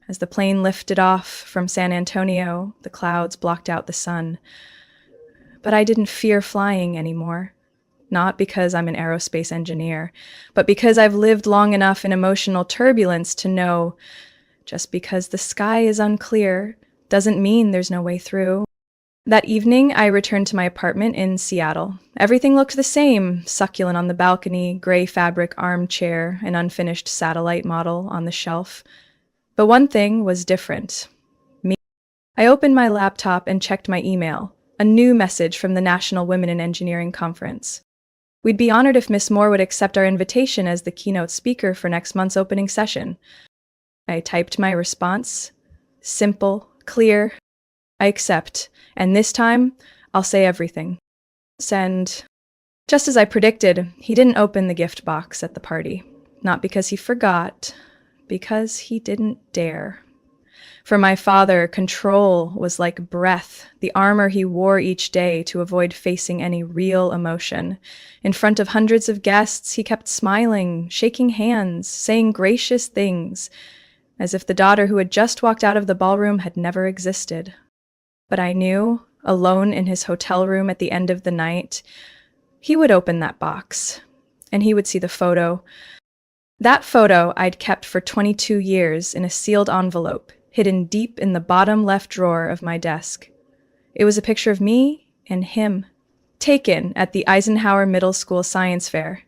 As the plane lifted off from San Antonio, the clouds blocked out the sun. But I didn't fear flying anymore. Not because I'm an aerospace engineer, but because I've lived long enough in emotional turbulence to know just because the sky is unclear doesn't mean there's no way through. That evening, I returned to my apartment in Seattle. Everything looked the same: succulent on the balcony, gray fabric armchair, an unfinished satellite model on the shelf. But one thing was different. Me. I opened my laptop and checked my email. A new message from the National Women in Engineering Conference. "We'd be honored if Miss Moore would accept our invitation as the keynote speaker for next month's opening session." I typed my response. Simple, clear. "I accept, and this time, I'll say everything." Send. Just as I predicted, he didn't open the gift box at the party. Not because he forgot, because he didn't dare. For my father, control was like breath, the armor he wore each day to avoid facing any real emotion. In front of hundreds of guests, he kept smiling, shaking hands, saying gracious things, as if the daughter who had just walked out of the ballroom had never existed. But I knew, alone in his hotel room at the end of the night, he would open that box, and he would see the photo. That photo I'd kept for 22 years in a sealed envelope, hidden deep in the bottom left drawer of my desk. It was a picture of me and him, taken at the Eisenhower Middle School Science Fair.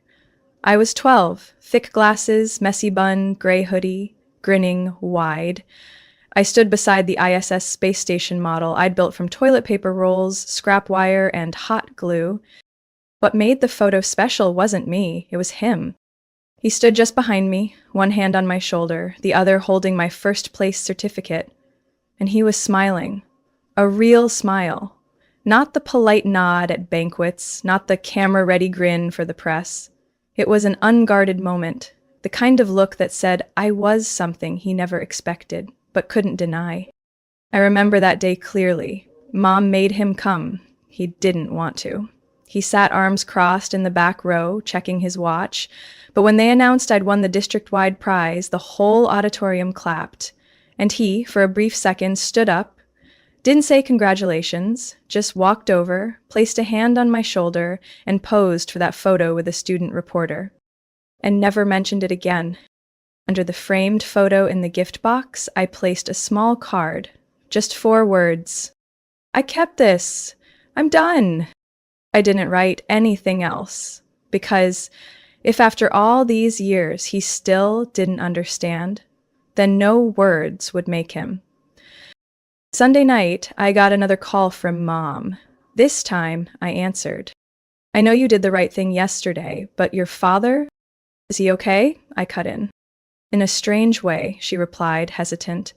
I was 12, thick glasses, messy bun, gray hoodie, grinning wide. I stood beside the ISS space station model I'd built from toilet paper rolls, scrap wire, and hot glue. What made the photo special wasn't me, it was him. He stood just behind me, one hand on my shoulder, the other holding my first place certificate. And he was smiling. A real smile. Not the polite nod at banquets, not the camera-ready grin for the press. It was an unguarded moment, the kind of look that said I was something he never expected, but couldn't deny. I remember that day clearly. Mom made him come. He didn't want to. He sat arms crossed in the back row, checking his watch, but when they announced I'd won the district-wide prize, the whole auditorium clapped, and he, for a brief second, stood up, didn't say congratulations, just walked over, placed a hand on my shoulder, and posed for that photo with a student reporter, and never mentioned it again. Under the framed photo in the gift box, I placed a small card, just 4 words. I kept this. I'm done. I didn't write anything else, because if after all these years he still didn't understand, then no words would make him. Sunday night, I got another call from Mom. This time, I answered. I know you did the right thing yesterday, but your father? Is he okay? I cut in. In a strange way, she replied, hesitant.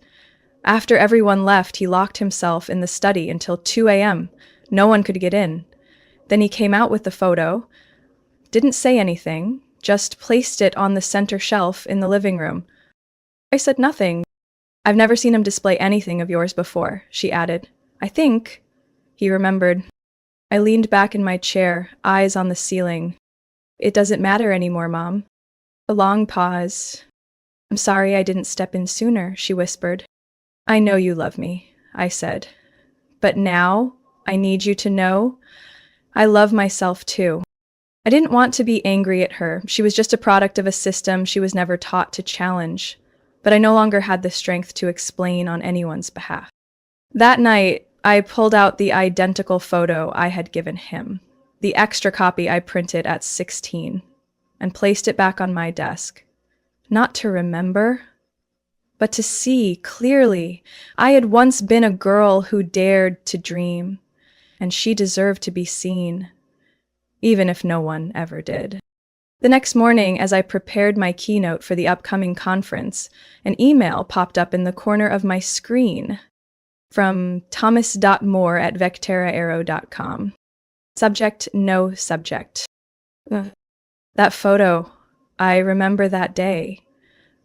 After everyone left, he locked himself in the study until 2 a.m. No one could get in. Then he came out with the photo, didn't say anything, just placed it on the center shelf in the living room. I said nothing. I've never seen him display anything of yours before, she added. I think, he remembered. I leaned back in my chair, eyes on the ceiling. It doesn't matter anymore, Mom. A long pause. I'm sorry I didn't step in sooner, she whispered. I know you love me, I said. But now, I need you to know, I love myself too. I didn't want to be angry at her. She was just a product of a system she was never taught to challenge. But I no longer had the strength to explain on anyone's behalf. That night, I pulled out the identical photo I had given him, the extra copy I printed at 16, and placed it back on my desk. Not to remember, but to see clearly I had once been a girl who dared to dream, and she deserved to be seen, even if no one ever did. The next morning, as I prepared my keynote for the upcoming conference, an email popped up in the corner of my screen from thomas.moore@vecteraarrow.com. Subject, no subject. That photo, I remember that day.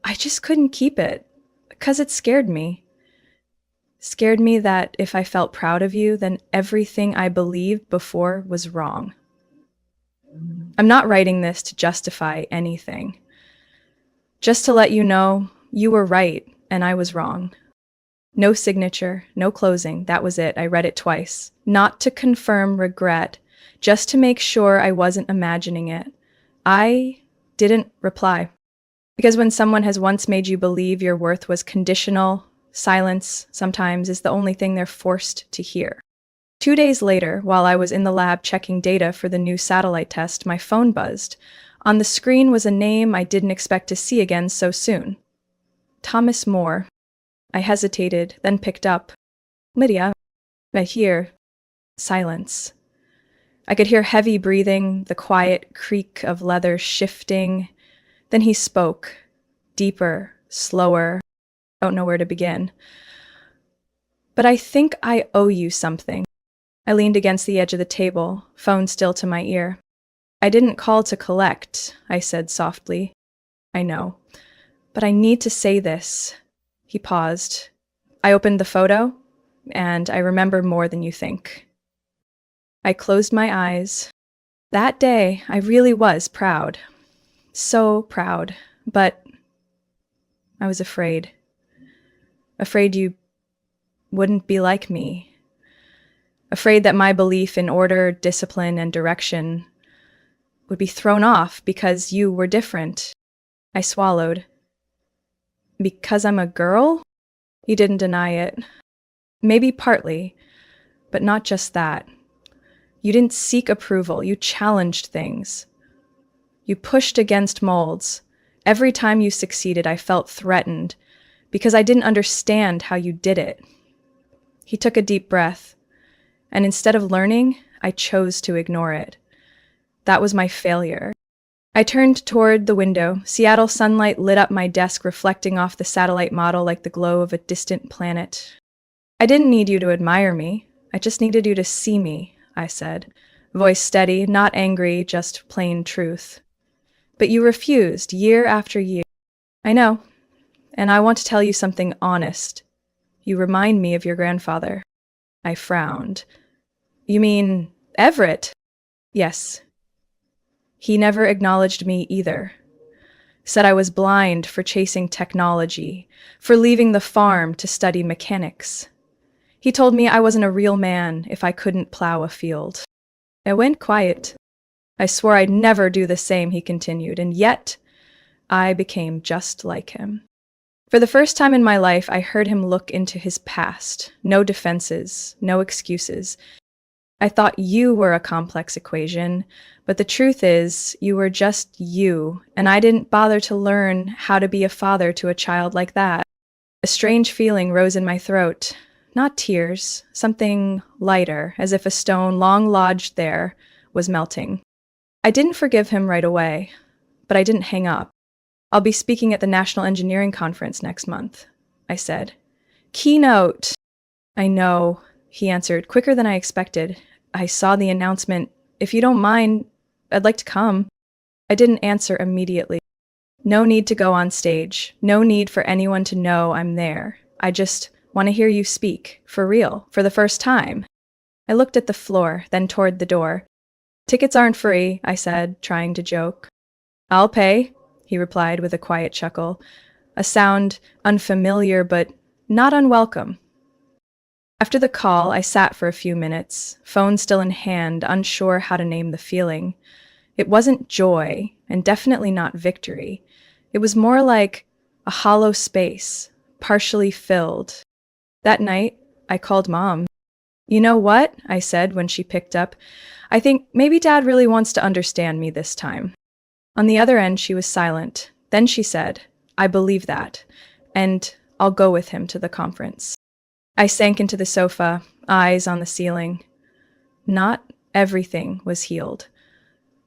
I just couldn't keep it, because it scared me. Scared me that if I felt proud of you, then everything I believed before was wrong. I'm not writing this to justify anything. Just to let you know, you were right and I was wrong. No signature, no closing, that was it. I read it twice. Not to confirm regret, just to make sure I wasn't imagining it. I didn't reply. Because when someone has once made you believe your worth was conditional, silence sometimes is the only thing they're forced to hear. 2 days later, while I was in the lab checking data for the new satellite test, my phone buzzed. On the screen was a name I didn't expect to see again so soon. Thomas Moore. I hesitated, then picked up. Lydia. I hear. Silence. I could hear heavy breathing, the quiet creak of leather shifting. Then he spoke. Deeper, slower. Don't know where to begin. But I think I owe you something. I leaned against the edge of the table, phone still to my ear. I didn't call to collect, I said softly. I know. But I need to say this. He paused. I opened the photo, and I remember more than you think. I closed my eyes. That day, I really was proud. So proud. But I was afraid. Afraid you wouldn't be like me. Afraid that my belief in order, discipline, and direction would be thrown off because you were different. I swallowed. Because I'm a girl? You didn't deny it. Maybe partly, but not just that. You didn't seek approval. You challenged things. You pushed against molds. Every time you succeeded, I felt threatened because I didn't understand how you did it. He took a deep breath, and instead of learning, I chose to ignore it. That was my failure. I turned toward the window. Seattle sunlight lit up my desk, reflecting off the satellite model like the glow of a distant planet. I didn't need you to admire me. I just needed you to see me, I said, voice steady, not angry, just plain truth. But you refused, year after year. I know, and I want to tell you something honest. You remind me of your grandfather. I frowned. You mean Everett? Yes. He never acknowledged me either. Said I was blind for chasing technology, for leaving the farm to study mechanics. He told me I wasn't a real man if I couldn't plow a field. I went quiet. I swore I'd never do the same, he continued, and yet I became just like him. For the first time in my life, I heard him look into his past. No defenses, no excuses. I thought you were a complex equation, but the truth is, you were just you, and I didn't bother to learn how to be a father to a child like that. A strange feeling rose in my throat. Not tears, something lighter, as if a stone long lodged there was melting. I didn't forgive him right away, but I didn't hang up. I'll be speaking at the National Engineering Conference next month, I said. Keynote! I know, he answered, quicker than I expected. I saw the announcement. If you don't mind, I'd like to come. I didn't answer immediately. No need to go on stage. No need for anyone to know I'm there. I just want to hear you speak, for real, for the first time. I looked at the floor, then toward the door. Tickets aren't free, I said, trying to joke. I'll pay, he replied with a quiet chuckle, a sound unfamiliar but not unwelcome. After the call, I sat for a few minutes, phone still in hand, unsure how to name the feeling. It wasn't joy, and definitely not victory. It was more like a hollow space, partially filled. That night, I called Mom. You know what? I said when she picked up. I think maybe Dad really wants to understand me this time. On the other end, she was silent. Then she said, I believe that, and I'll go with him to the conference. I sank into the sofa, eyes on the ceiling. Not everything was healed,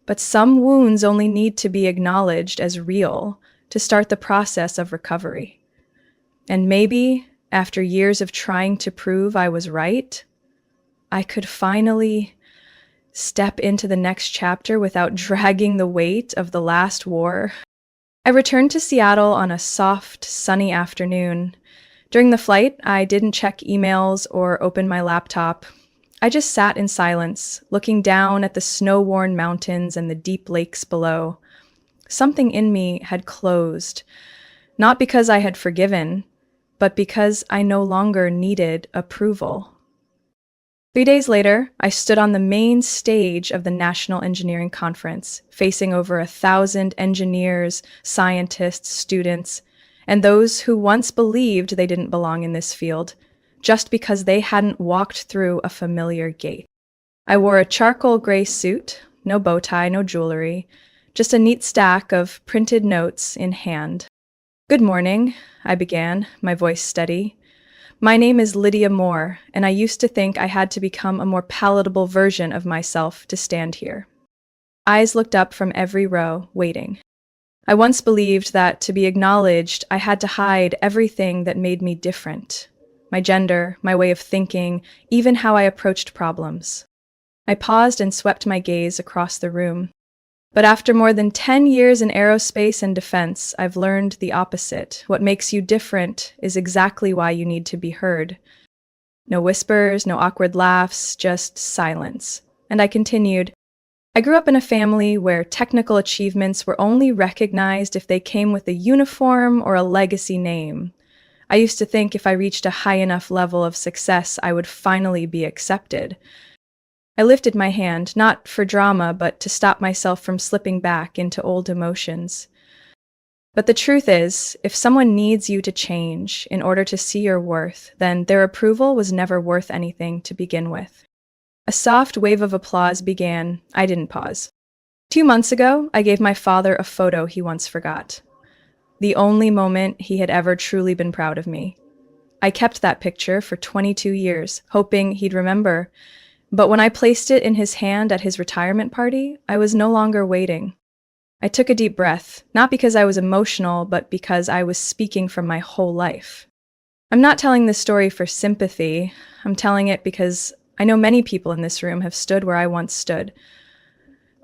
but some wounds only need to be acknowledged as real to start the process of recovery. And maybe, after years of trying to prove I was right, I could finally step into the next chapter without dragging the weight of the last war. I returned to Seattle on a soft, sunny afternoon. During the flight, I didn't check emails or open my laptop. I just sat in silence, looking down at the snow-worn mountains and the deep lakes below. Something in me had closed, not because I had forgiven, but because I no longer needed approval. 3 days later, I stood on the main stage of the National Engineering Conference, facing over 1,000 engineers, scientists, students, and those who once believed they didn't belong in this field, just because they hadn't walked through a familiar gate. I wore a charcoal gray suit, no bow tie, no jewelry, just a neat stack of printed notes in hand. Good morning, I began, my voice steady. My name is Lydia Moore, and I used to think I had to become a more palatable version of myself to stand here. Eyes looked up from every row, waiting. I once believed that to be acknowledged, I had to hide everything that made me different. My gender, my way of thinking, even how I approached problems. I paused and swept my gaze across the room. But after more than 10 years in aerospace and defense, I've learned the opposite. What makes you different is exactly why you need to be heard. No whispers, no awkward laughs, just silence. And I continued, I grew up in a family where technical achievements were only recognized if they came with a uniform or a legacy name. I used to think if I reached a high enough level of success, I would finally be accepted. I lifted my hand, not for drama, but to stop myself from slipping back into old emotions. But the truth is, if someone needs you to change in order to see your worth, then their approval was never worth anything to begin with. A soft wave of applause began. I didn't pause. 2 months ago, I gave my father a photo he once forgot. The only moment he had ever truly been proud of me. I kept that picture for 22 years, hoping he'd remember. But when I placed it in his hand at his retirement party, I was no longer waiting. I took a deep breath, not because I was emotional, but because I was speaking from my whole life. I'm not telling this story for sympathy. I'm telling it because I know many people in this room have stood where I once stood,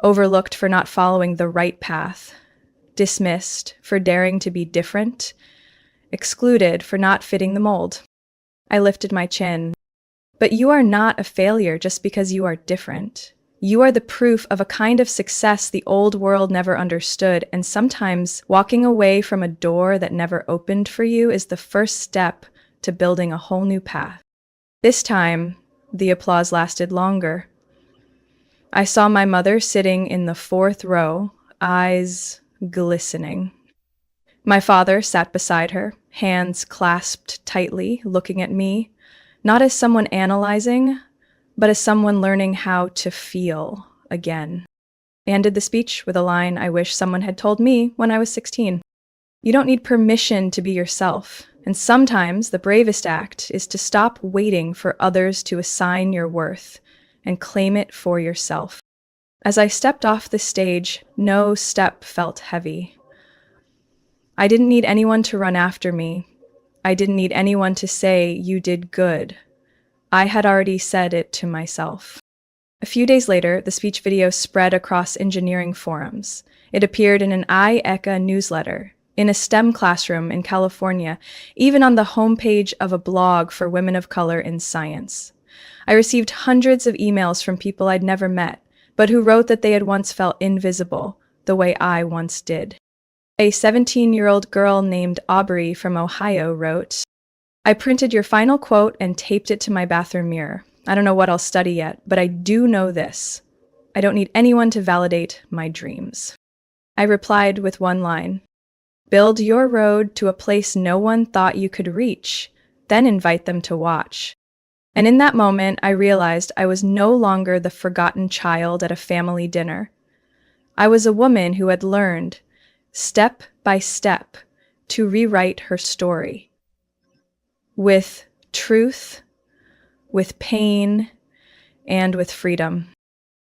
overlooked for not following the right path, dismissed for daring to be different, excluded for not fitting the mold. I lifted my chin. But you are not a failure just because you are different. You are the proof of a kind of success the old world never understood, and sometimes walking away from a door that never opened for you is the first step to building a whole new path. This time, the applause lasted longer. I saw my mother sitting in the fourth row, eyes glistening. My father sat beside her, hands clasped tightly, looking at me, not as someone analyzing, but as someone learning how to feel again. I ended the speech with a line I wish someone had told me when I was 16. You don't need permission to be yourself, and sometimes the bravest act is to stop waiting for others to assign your worth and claim it for yourself. As I stepped off the stage, no step felt heavy. I didn't need anyone to run after me. I didn't need anyone to say, "You did good." I had already said it to myself. A few days later, the speech video spread across engineering forums. It appeared in an IECA newsletter, in a STEM classroom in California, even on the homepage of a blog for women of color in science. I received hundreds of emails from people I'd never met, but who wrote that they had once felt invisible, the way I once did. A 17-year-old girl named Aubrey from Ohio wrote, I printed your final quote and taped it to my bathroom mirror. I don't know what I'll study yet, but I do know this. I don't need anyone to validate my dreams. I replied with one line. Build your road to a place no one thought you could reach, then invite them to watch. And in that moment, I realized I was no longer the forgotten child at a family dinner. I was a woman who had learned, step by step, to rewrite her story. With truth, with pain, and with freedom.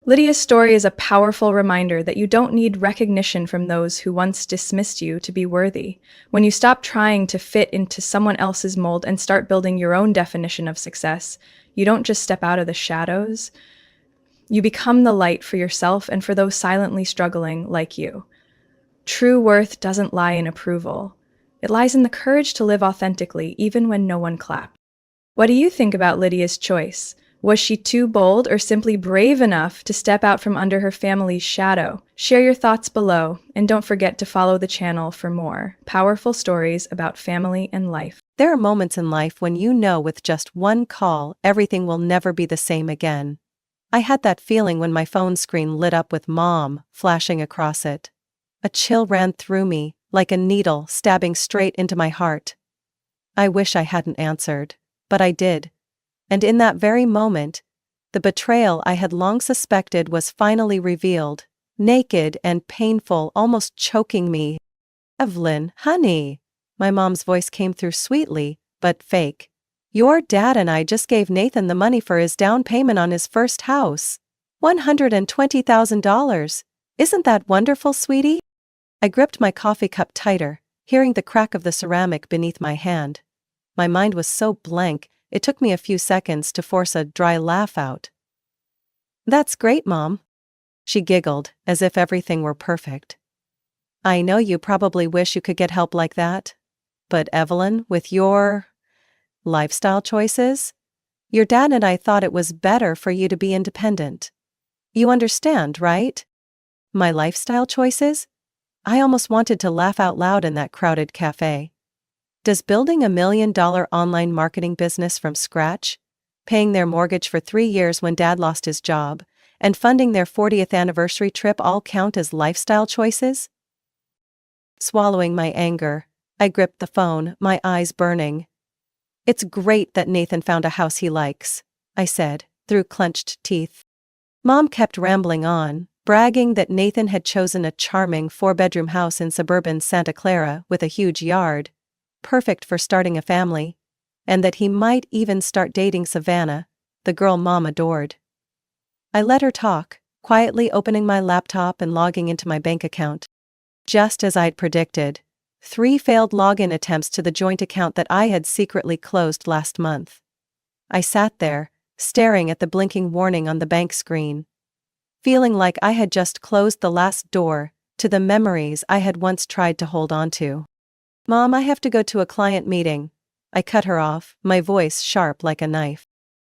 Lydia's story is a powerful reminder that you don't need recognition from those who once dismissed you to be worthy. When you stop trying to fit into someone else's mold and start building your own definition of success, you don't just step out of the shadows. You become the light for yourself and for those silently struggling like you. True worth doesn't lie in approval. It lies in the courage to live authentically, even when no one claps. What do you think about Lydia's choice? Was she too bold or simply brave enough to step out from under her family's shadow? Share your thoughts below, and don't forget to follow the channel for more powerful stories about family and life. There are moments in life when you know with just one call, everything will never be the same again. I had that feeling when my phone screen lit up with Mom flashing across it. A chill ran through me, like a needle stabbing straight into my heart. I wish I hadn't answered, but I did. And in that very moment, the betrayal I had long suspected was finally revealed, naked and painful, almost choking me. Evelyn, honey. My mom's voice came through sweetly, but fake. Your dad and I just gave Nathan the money for his down payment on his first house. $120,000. Isn't that wonderful, sweetie? I gripped my coffee cup tighter, hearing the crack of the ceramic beneath my hand. My mind was so blank, it took me a few seconds to force a dry laugh out. That's great, Mom. She giggled, as if everything were perfect. I know you probably wish you could get help like that. But Evelyn, with your lifestyle choices, your dad and I thought it was better for you to be independent. You understand, right? My lifestyle choices? I almost wanted to laugh out loud in that crowded cafe. Does building $1 million online marketing business from scratch, paying their mortgage for 3 years when Dad lost his job, and funding their 40th anniversary trip all count as lifestyle choices? Swallowing my anger, I gripped the phone, my eyes burning. It's great that Nathan found a house he likes, I said, through clenched teeth. Mom kept rambling on, bragging that Nathan had chosen a charming 4-bedroom house in suburban Santa Clara with a huge yard, perfect for starting a family, and that he might even start dating Savannah, the girl Mom adored. I let her talk, quietly opening my laptop and logging into my bank account. Just as I'd predicted, 3 failed login attempts to the joint account that I had secretly closed last month. I sat there, staring at the blinking warning on the bank screen, feeling like I had just closed the last door to the memories I had once tried to hold on to. Mom, I have to go to a client meeting. I cut her off, my voice sharp like a knife.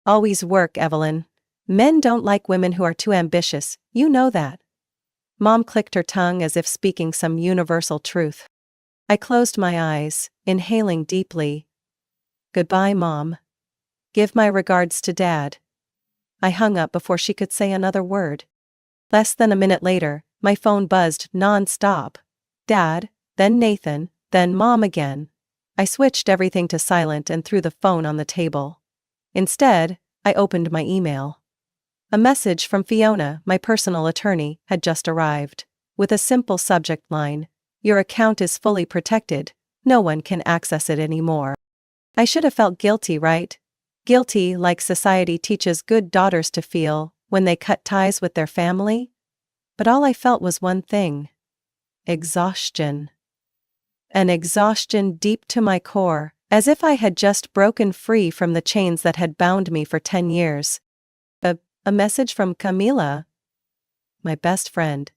Always work, Evelyn. Men don't like women who are too ambitious, you know that. Mom clicked her tongue as if speaking some universal truth. I closed my eyes, inhaling deeply. Goodbye, Mom. Give my regards to Dad. I hung up before she could say another word. Less than a minute later, my phone buzzed non-stop. Dad, then Nathan, then Mom again. I switched everything to silent and threw the phone on the table. Instead, I opened my email. A message from Fiona, my personal attorney, had just arrived, with a simple subject line: your account is fully protected, no one can access it anymore. I should have felt guilty, right? Guilty like society teaches good daughters to feel when they cut ties with their family? But all I felt was one thing: exhaustion. An exhaustion deep to my core, as if I had just broken free from the chains that had bound me for 10 years. A message from Camila, my best friend,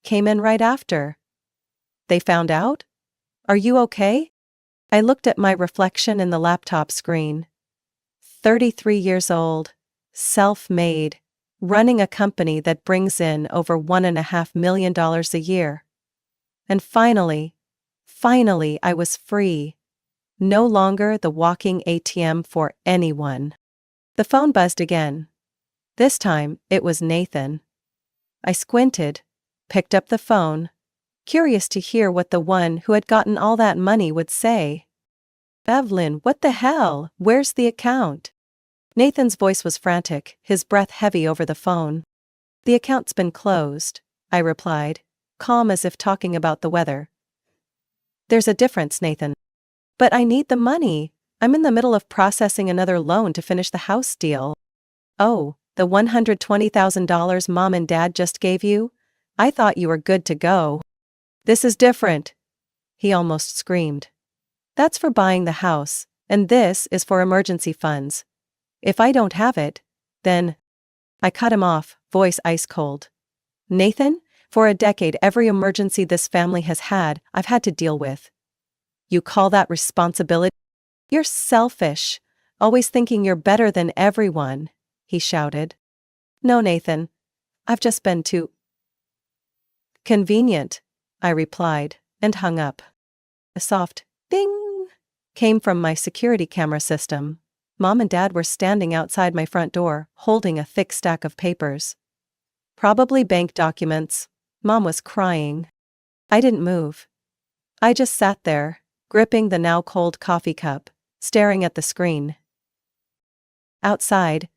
came in right after. They found out? Are you okay? I looked at my reflection in the laptop screen. 33 years old, self-made, running a company that brings in over $1.5 million a year. And finally I was free. No longer the walking ATM for anyone. The phone buzzed again. This time, it was Nathan. I squinted, picked up the phone, curious to hear what the one who had gotten all that money would say. Evelyn, what the hell? Where's the account? Nathan's voice was frantic, his breath heavy over the phone. The account's been closed, I replied, calm as if talking about the weather. There's a difference, Nathan. But I need the money. I'm in the middle of processing another loan to finish the house deal. Oh, the $120,000 Mom and Dad just gave you? I thought you were good to go. This is different, he almost screamed. That's for buying the house, and this is for emergency funds. If I don't have it, then... I cut him off, voice ice cold. Nathan, for a decade every emergency this family has had, I've had to deal with. You call that responsibility? You're selfish, always thinking you're better than everyone, he shouted. No, Nathan. I've just been too convenient, I replied, and hung up. A soft ding came from my security camera system. Mom and Dad were standing outside my front door, holding a thick stack of papers. Probably bank documents. Mom was crying. I didn't move. I just sat there, gripping the now cold coffee cup, staring at the screen. Outside,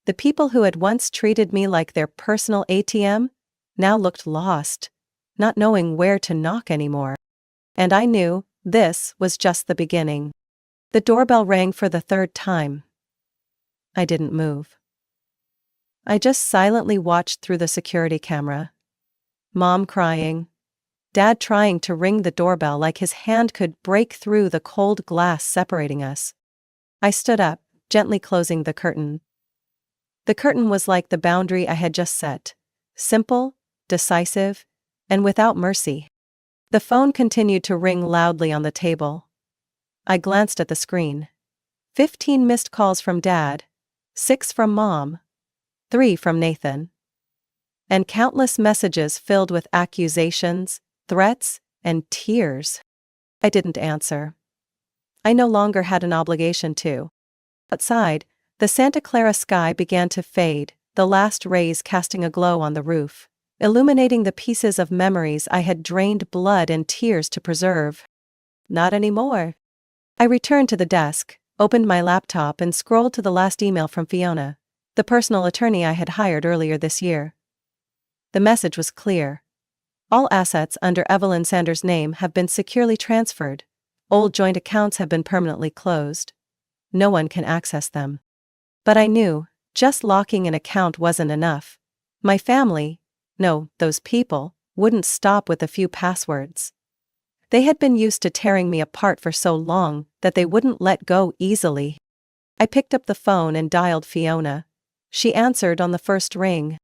the people who had once treated me like their personal ATM now looked lost, not knowing where to knock anymore. And I knew this was just the beginning. The doorbell rang for the 3rd time. I didn't move. I just silently watched through the security camera. Mom crying. Dad trying to ring the doorbell like his hand could break through the cold glass separating us. I stood up, gently closing the curtain. The curtain was like the boundary I had just set, Simple, decisive, and without mercy. The phone continued to ring loudly on the table. I glanced at the screen. 15 missed calls from Dad, 6 from Mom, 3 from Nathan, and countless messages filled with accusations, threats, and tears. I didn't answer. I no longer had an obligation to. Outside, the Santa Clara sky began to fade, the last rays casting a glow on the roof, illuminating the pieces of memories I had drained blood and tears to preserve. Not anymore. I returned to the desk, opened my laptop and scrolled to the last email from Fiona, the personal attorney I had hired earlier this year. The message was clear. All assets under Evelyn Sanders' name have been securely transferred. Old joint accounts have been permanently closed. No one can access them. But I knew, just locking an account wasn't enough. My family, no, those people, wouldn't stop with a few passwords. They had been used to tearing me apart for so long that they wouldn't let go easily. I picked up the phone and dialed Fiona. She answered on the first ring.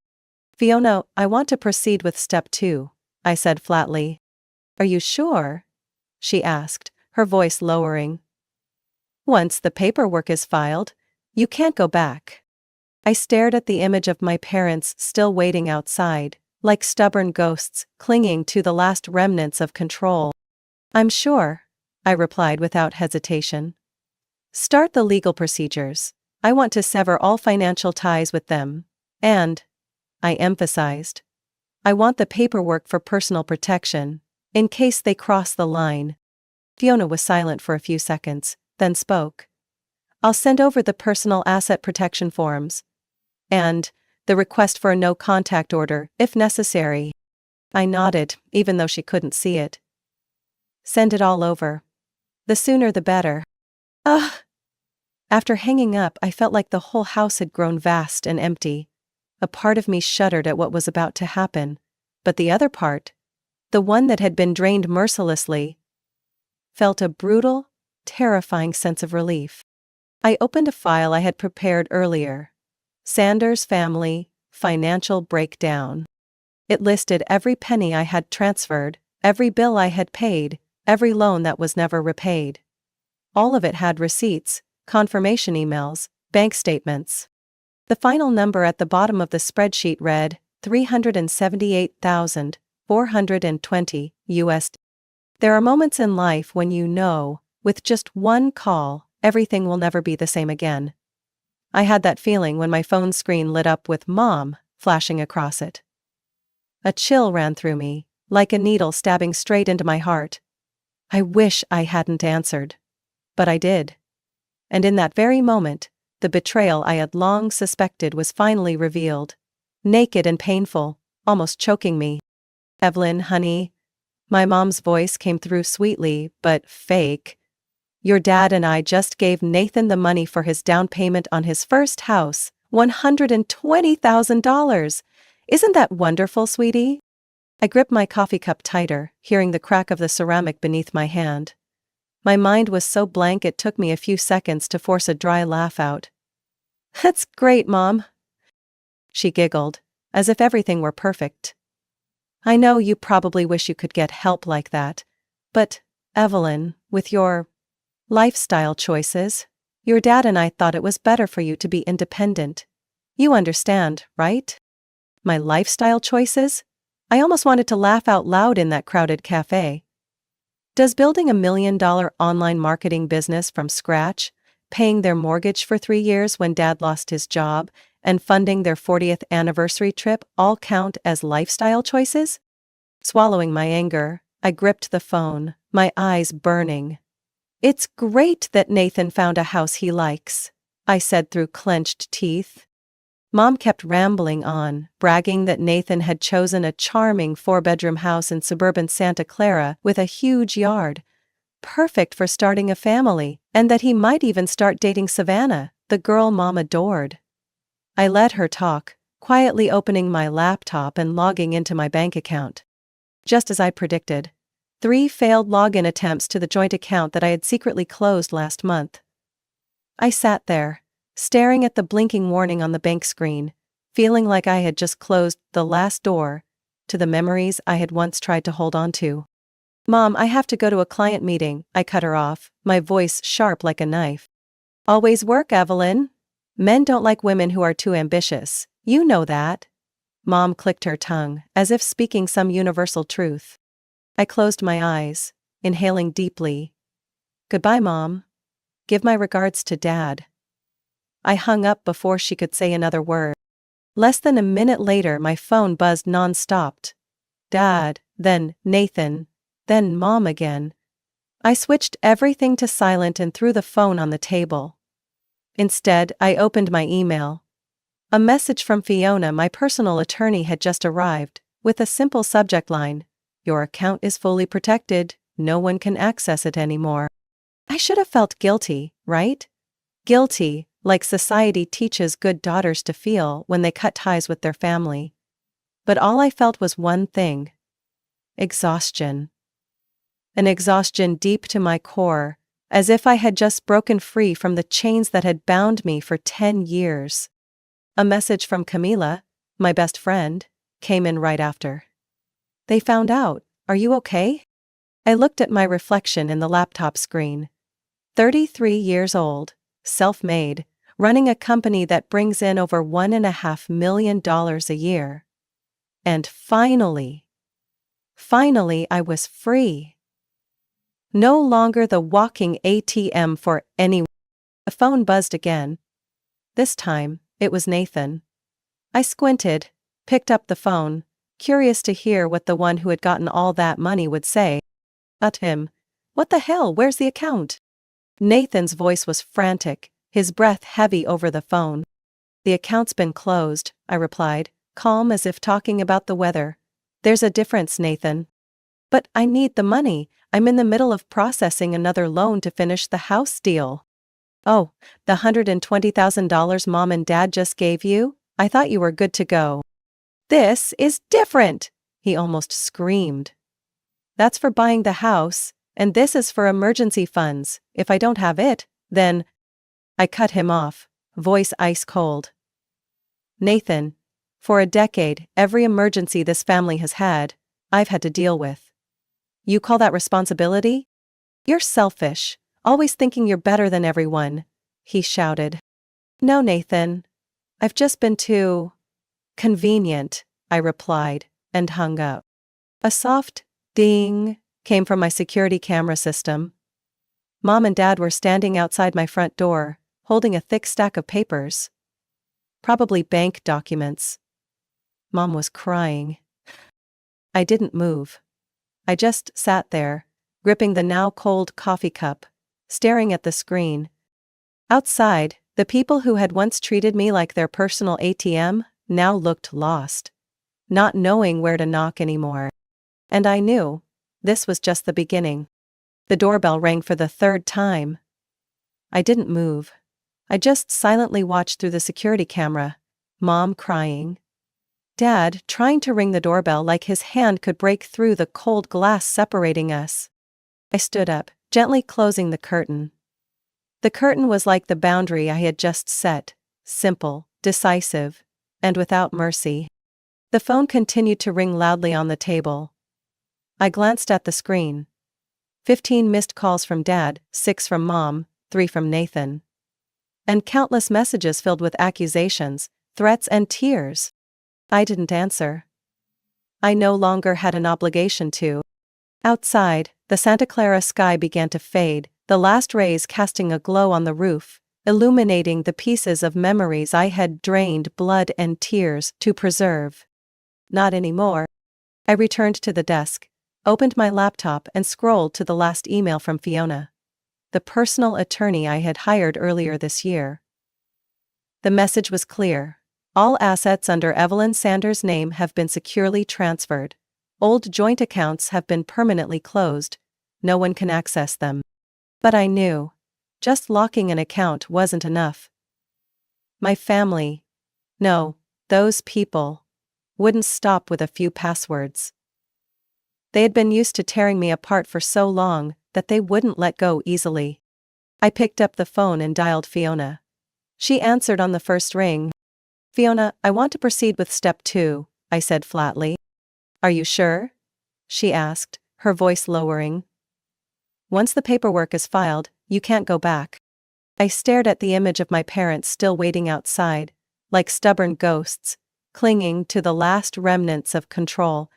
"Fiona, I want to proceed with step 2, I said flatly. "Are you sure?" she asked, her voice lowering. "Once the paperwork is filed, you can't go back." I stared at the image of my parents still waiting outside, like stubborn ghosts clinging to the last remnants of control. "I'm sure," I replied without hesitation. "Start the legal procedures. I want to sever all financial ties with them. And," I emphasized, "I want the paperwork for personal protection, in case they cross the line." Fiona was silent for a few seconds, then spoke. "I'll send over the personal asset protection forms. And the request for a no-contact order, if necessary." I nodded, even though she couldn't see it. "Send it all over. The sooner the better." Ugh! After hanging up, I felt like the whole house had grown vast and empty. A part of me shuddered at what was about to happen, but the other part, the one that had been drained mercilessly, felt a brutal, terrifying sense of relief. I opened a file I had prepared earlier. Sanders Family, Financial Breakdown. It listed every penny I had transferred, every bill I had paid, every loan that was never repaid. All of it had receipts, confirmation emails, bank statements. The final number at the bottom of the spreadsheet read, $378,420 US. There are moments in life when you know, with just one call, everything will never be the same again. I had that feeling when my phone screen lit up with "Mom" flashing across it. A chill ran through me, like a needle stabbing straight into my heart. I wish I hadn't answered. But I did. And in that very moment, the betrayal I had long suspected was finally revealed. Naked and painful, almost choking me. "Evelyn, honey." My mom's voice came through sweetly, but fake. "Your dad and I just gave Nathan the money for his down payment on his first house, $120,000. Isn't that wonderful, sweetie?" I gripped my coffee cup tighter, hearing the crack of the ceramic beneath my hand. My mind was so blank it took me a few seconds to force a dry laugh out. "That's great, Mom," she giggled, as if everything were perfect. "I know you probably wish you could get help like that. But, Evelyn, with your lifestyle choices, your dad and I thought it was better for you to be independent. You understand, right?" My lifestyle choices? I almost wanted to laugh out loud in that crowded cafe. Does building $1 million online marketing business from scratch, paying their mortgage for 3 years when Dad lost his job, and funding their 40th anniversary trip all count as lifestyle choices? Swallowing my anger, I gripped the phone, my eyes burning. "It's great that Nathan found a house he likes," I said through clenched teeth. Mom kept rambling on, bragging that Nathan had chosen a charming 4-bedroom house in suburban Santa Clara with a huge yard, perfect for starting a family, and that he might even start dating Savannah, the girl Mom adored. I let her talk, quietly opening my laptop and logging into my bank account. Just as I predicted, 3 failed login attempts to the joint account that I had secretly closed last month. I sat there, staring at the blinking warning on the bank screen, feeling like I had just closed the last door to the memories I had once tried to hold on to. "Mom, I have to go to a client meeting," I cut her off, my voice sharp like a knife. "Always work, Evelyn. Men don't like women who are too ambitious. You know that." Mom clicked her tongue, as if speaking some universal truth. I closed my eyes, inhaling deeply. "Goodbye, Mom. Give my regards to Dad." I hung up before she could say another word. Less than a minute later, my phone buzzed non-stop. Dad, then Nathan, then Mom again. I switched everything to silent and threw the phone on the table. Instead, I opened my email. A message from Fiona, my personal attorney, had just arrived, with a simple subject line: "Your account is fully protected, no one can access it anymore." I should have felt guilty, right? Guilty, like society teaches good daughters to feel when they cut ties with their family. But all I felt was one thing: exhaustion. An exhaustion deep to my core, as if I had just broken free from the chains that had bound me for 10 years. A message from Camila, my best friend, came in right after. "They found out. Are you okay?" I looked at my reflection in the laptop screen. 33 years old, self-made, running a company that brings in over $1.5 million a year. And finally I was free. No longer the walking ATM for anyone. The phone buzzed again. This time, it was Nathan. I squinted, picked up the phone, curious to hear what the one who had gotten all that money would say. At him. "What the hell, where's the account?" Nathan's voice was frantic, his breath heavy over the phone. "The account's been closed," I replied, calm as if talking about the weather. "There's a difference, Nathan." "But I need the money. I'm in the middle of processing another loan to finish the house deal." "Oh, the $120,000 Mom and Dad just gave you? I thought you were good to go." "This is different," he almost screamed. "That's for buying the house, and this is for emergency funds. If I don't have it, then—" I cut him off, voice ice cold. "Nathan, for a decade, every emergency this family has had, I've had to deal with. You call that responsibility? You're selfish, always thinking you're better than everyone," he shouted. "No, Nathan. I've just been too convenient," I replied, and hung up. A soft ding came from my security camera system. Mom and Dad were standing outside my front door, holding a thick stack of papers. Probably bank documents. Mom was crying. I didn't move. I just sat there, gripping the now cold coffee cup, staring at the screen. Outside, the people who had once treated me like their personal ATM now looked lost, not knowing where to knock anymore. And I knew this was just the beginning. The doorbell rang for the third time. I didn't move. I just silently watched through the security camera, Mom crying, Dad trying to ring the doorbell like his hand could break through the cold glass separating us. I stood up, gently closing the curtain. The curtain was like the boundary I had just set, simple, decisive, and without mercy. The phone continued to ring loudly on the table. I glanced at the screen. 15 missed calls from Dad, 6 from Mom, 3 from Nathan. And countless messages filled with accusations, threats and tears. I didn't answer. I no longer had an obligation to. Outside, the Santa Clara sky began to fade, the last rays casting a glow on the roof, illuminating the pieces of memories I had drained blood and tears to preserve. Not anymore. I returned to the desk, opened my laptop and scrolled to the last email from Fiona, the personal attorney I had hired earlier this year. The message was clear. All assets under Evelyn Sanders' name have been securely transferred. Old joint accounts have been permanently closed. No one can access them. But I knew. Just locking an account wasn't enough. My family, no, those people, wouldn't stop with a few passwords. They had been used to tearing me apart for so long that they wouldn't let go easily. I picked up the phone and dialed Fiona. She answered on the first ring. Fiona, I want to proceed with step 2, I said flatly. Are you sure? She asked, her voice lowering. Once the paperwork is filed, you can't go back. I stared at the image of my parents still waiting outside, like stubborn ghosts, clinging to the last remnants of control.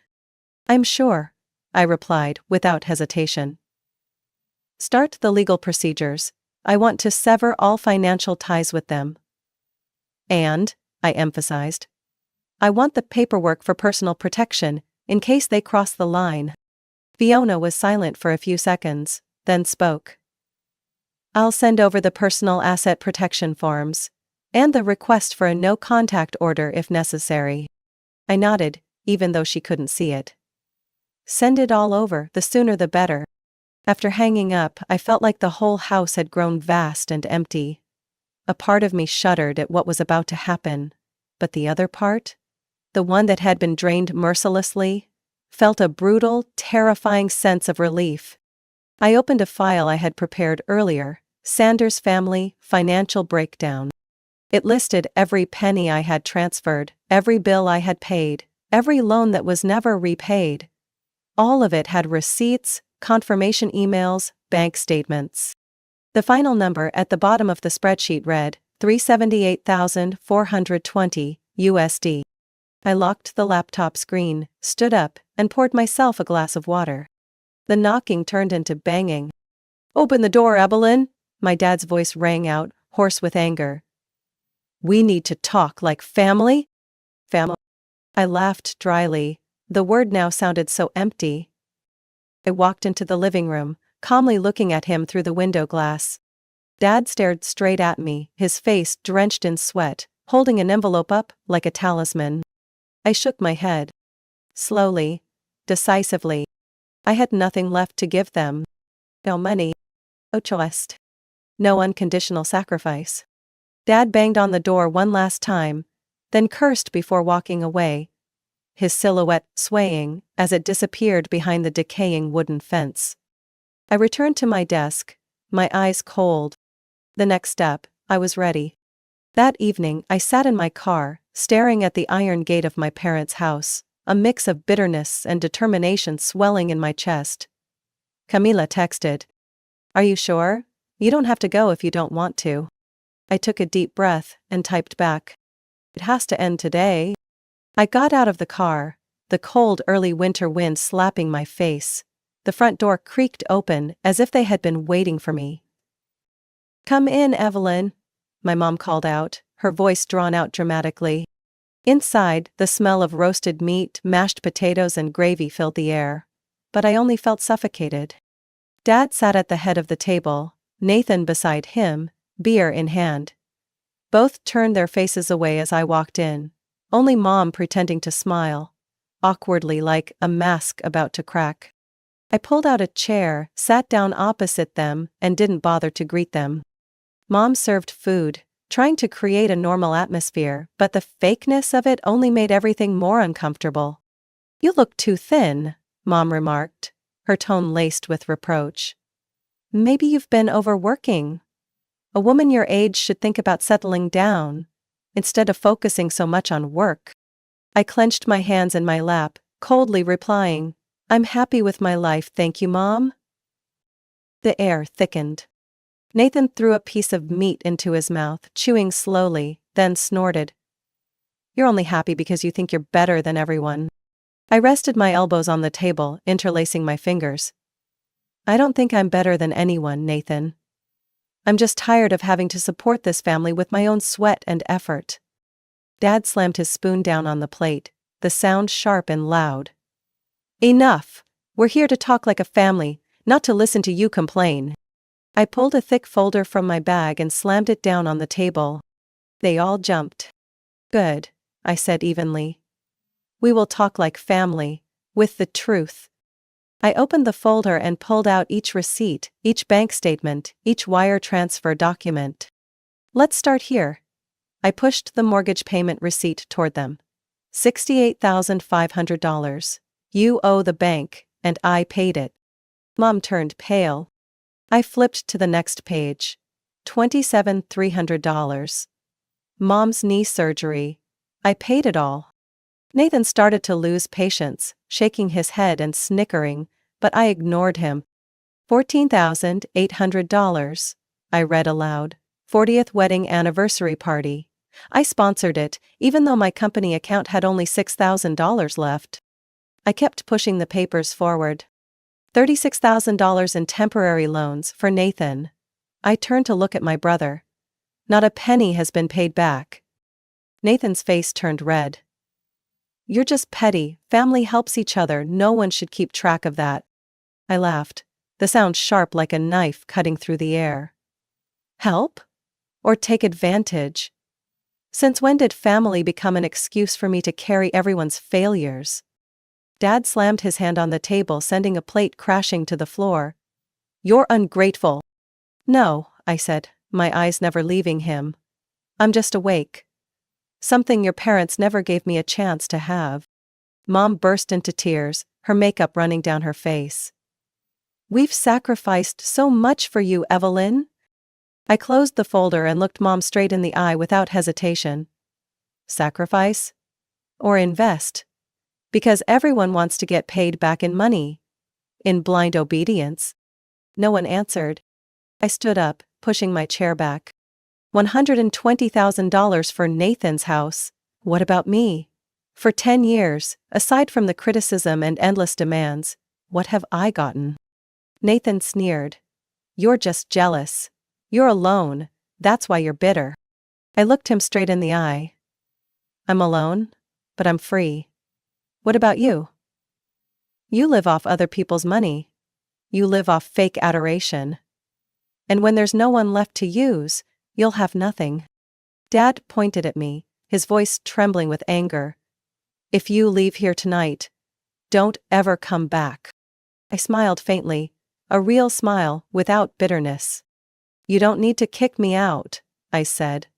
I'm sure, I replied without hesitation. Start the legal procedures. I want to sever all financial ties with them. And, I emphasized, I want the paperwork for personal protection, in case they cross the line. Fiona was silent for a few seconds, then spoke. I'll send over the personal asset protection forms, and the request for a no-contact order if necessary. I nodded, even though she couldn't see it. Send it all over, the sooner the better. After hanging up, I felt like the whole house had grown vast and empty. A part of me shuddered at what was about to happen, but the other part, the one that had been drained mercilessly, felt a brutal, terrifying sense of relief. I opened a file I had prepared earlier, Sanders Family Financial Breakdown. It listed every penny I had transferred, every bill I had paid, every loan that was never repaid. All of it had receipts, confirmation emails, bank statements. The final number at the bottom of the spreadsheet read, $378,420 USD. I locked the laptop screen, stood up, and poured myself a glass of water. The knocking turned into banging. Open the door, Evelyn! My dad's voice rang out, hoarse with anger. We need to talk like family? Family? I laughed dryly. The word now sounded so empty. I walked into the living room, calmly looking at him through the window glass. Dad stared straight at me, his face drenched in sweat, holding an envelope up like a talisman. I shook my head. Slowly, decisively. I had nothing left to give them. No money. No trust. No unconditional sacrifice. Dad banged on the door one last time, then cursed before walking away, his silhouette swaying as it disappeared behind the decaying wooden fence. I returned to my desk, my eyes cold. The next step, I was ready. That evening, I sat in my car, staring at the iron gate of my parents' house, a mix of bitterness and determination swelling in my chest. Camila texted. Are you sure? You don't have to go if you don't want to. I took a deep breath and typed back. It has to end today. I got out of the car, the cold early winter wind slapping my face. The front door creaked open as if they had been waiting for me. Come in, Evelyn, my mom called out, her voice drawn out dramatically. Inside, the smell of roasted meat, mashed potatoes and gravy filled the air. But I only felt suffocated. Dad sat at the head of the table, Nathan beside him, beer in hand. Both turned their faces away as I walked in, only Mom pretending to smile, awkwardly like a mask about to crack. I pulled out a chair, sat down opposite them, and didn't bother to greet them. Mom served food, trying to create a normal atmosphere, but the fakeness of it only made everything more uncomfortable. You look too thin, Mom remarked, her tone laced with reproach. Maybe you've been overworking. A woman your age should think about settling down, instead of focusing so much on work. I clenched my hands in my lap, coldly replying, I'm happy with my life, thank you, Mom. The air thickened. Nathan threw a piece of meat into his mouth, chewing slowly, then snorted. You're only happy because you think you're better than everyone. I rested my elbows on the table, interlacing my fingers. I don't think I'm better than anyone, Nathan. I'm just tired of having to support this family with my own sweat and effort. Dad slammed his spoon down on the plate, the sound sharp and loud. Enough! We're here to talk like a family, not to listen to you complain. I pulled a thick folder from my bag and slammed it down on the table. They all jumped. Good, I said evenly. We will talk like family, with the truth. I opened the folder and pulled out each receipt, each bank statement, each wire transfer document. Let's start here. I pushed the mortgage payment receipt toward them. $68,500. You owe the bank, and I paid it. Mom turned pale. I flipped to the next page. $27,300. Mom's knee surgery, I paid it all. Nathan started to lose patience, shaking his head and snickering, but I ignored him. $14,800, I read aloud. 40th wedding anniversary party. I sponsored it, even though my company account had only $6,000 left. I kept pushing the papers forward. $36,000 in temporary loans for Nathan. I turned to look at my brother. Not a penny has been paid back. Nathan's face turned red. You're just petty, family helps each other, no one should keep track of that. I laughed, the sound sharp like a knife cutting through the air. Help? Or take advantage? Since when did family become an excuse for me to carry everyone's failures? Dad slammed his hand on the table, sending a plate crashing to the floor. You're ungrateful. No, I said, my eyes never leaving him. I'm just awake. Something your parents never gave me a chance to have. Mom burst into tears, her makeup running down her face. We've sacrificed so much for you, Evelyn. I closed the folder and looked Mom straight in the eye without hesitation. Sacrifice? Or invest? Because everyone wants to get paid back in money. In blind obedience. No one answered. I stood up, pushing my chair back. $120,000 for Nathan's house. What about me? For 10 years, aside from the criticism and endless demands, what have I gotten? Nathan sneered. You're just jealous. You're alone, that's why you're bitter. I looked him straight in the eye. I'm alone, but I'm free. What about you? You live off other people's money. You live off fake adoration. And when there's no one left to use, you'll have nothing. Dad pointed at me, his voice trembling with anger. If you leave here tonight, don't ever come back. I smiled faintly, a real smile without bitterness. You don't need to kick me out, I said.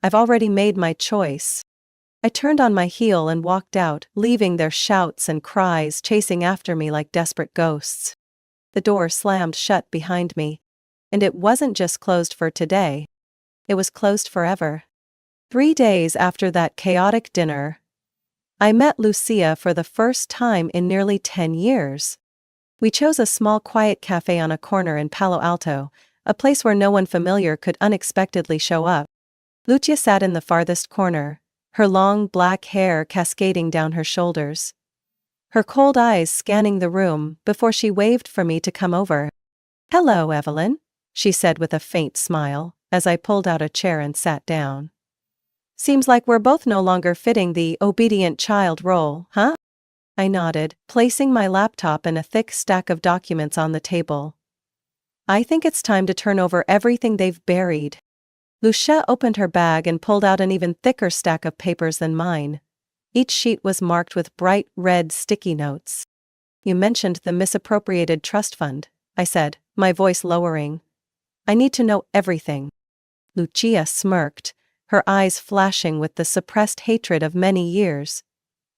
I've already made my choice. I turned on my heel and walked out, leaving their shouts and cries chasing after me like desperate ghosts. The door slammed shut behind me. And it wasn't just closed for today. It was closed forever. 3 days after that chaotic dinner, I met Lucia for the first time in nearly 10 years. We chose a small quiet cafe on a corner in Palo Alto, a place where no one familiar could unexpectedly show up. Lucia sat in the farthest corner, her long black hair cascading down her shoulders. Her cold eyes scanning the room before she waved for me to come over. Hello, Evelyn, she said with a faint smile, as I pulled out a chair and sat down. Seems like we're both no longer fitting the obedient child role, huh? I nodded, placing my laptop and a thick stack of documents on the table. I think it's time to turn over everything they've buried. Lucia opened her bag and pulled out an even thicker stack of papers than mine. Each sheet was marked with bright red sticky notes. You mentioned the misappropriated trust fund, I said, my voice lowering. I need to know everything. Lucia smirked, her eyes flashing with the suppressed hatred of many years.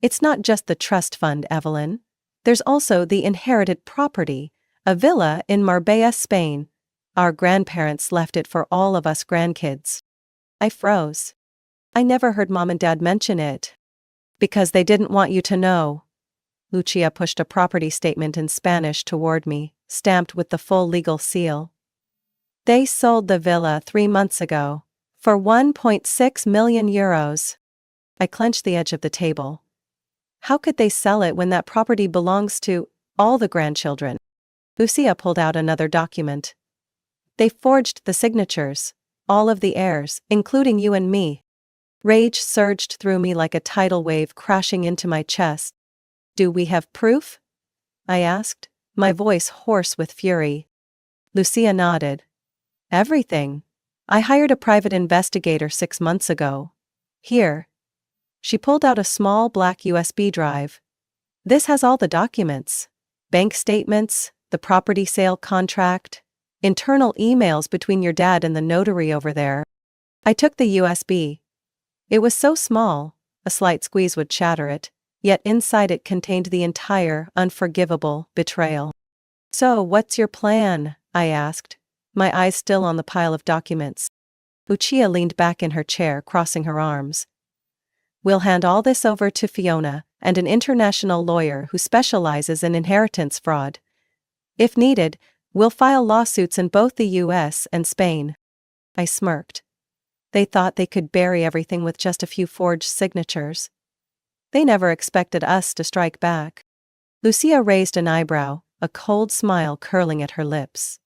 It's not just the trust fund, Evelyn. There's also the inherited property, a villa in Marbella, Spain. Our grandparents left it for all of us grandkids. I froze. I never heard Mom and Dad mention it. Because they didn't want you to know. Lucia pushed a property statement in Spanish toward me, stamped with the full legal seal. They sold the villa 3 months ago, for 1.6 million euros. I clenched the edge of the table. How could they sell it when that property belongs to all the grandchildren? Lucia pulled out another document. They forged the signatures, all of the heirs, including you and me. Rage surged through me like a tidal wave crashing into my chest. Do we have proof? I asked, my voice hoarse with fury. Lucia nodded. Everything. I hired a private investigator 6 months ago. Here. She pulled out a small black USB drive. This has all the documents. Bank statements, the property sale contract, internal emails between your dad and the notary over there. I took the USB. It was so small, a slight squeeze would shatter it, yet inside it contained the entire, unforgivable betrayal. So what's your plan? I asked, my eyes still on the pile of documents. Lucia leaned back in her chair, crossing her arms. We'll hand all this over to Fiona and an international lawyer who specializes in inheritance fraud. If needed, we'll file lawsuits in both the US and Spain." I smirked. They thought they could bury everything with just a few forged signatures. They never expected us to strike back. Lucia raised an eyebrow, a cold smile curling at her lips.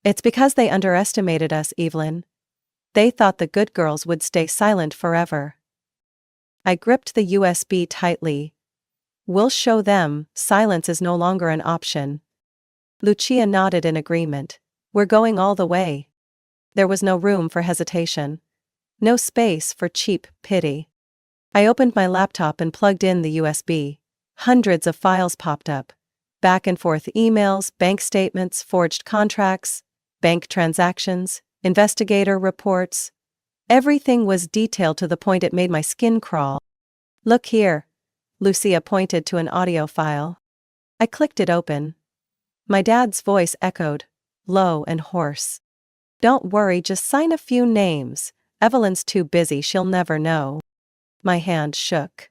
"It's because they underestimated us, Evelyn. They thought the good girls would stay silent forever." I gripped the USB tightly. "We'll show them silence is no longer an option." Lucia nodded in agreement. "We're going all the way." There was no room for hesitation. No space for cheap pity. I opened my laptop and plugged in the USB. Hundreds of files popped up. Back and forth emails, bank statements, forged contracts, bank transactions, investigator reports. Everything was detailed to the point it made my skin crawl. "Look here." Lucia pointed to an audio file. I clicked it open. My dad's voice echoed, low and hoarse. "Don't worry, just sign a few names. Evelyn's too busy, she'll never know." My hand shook.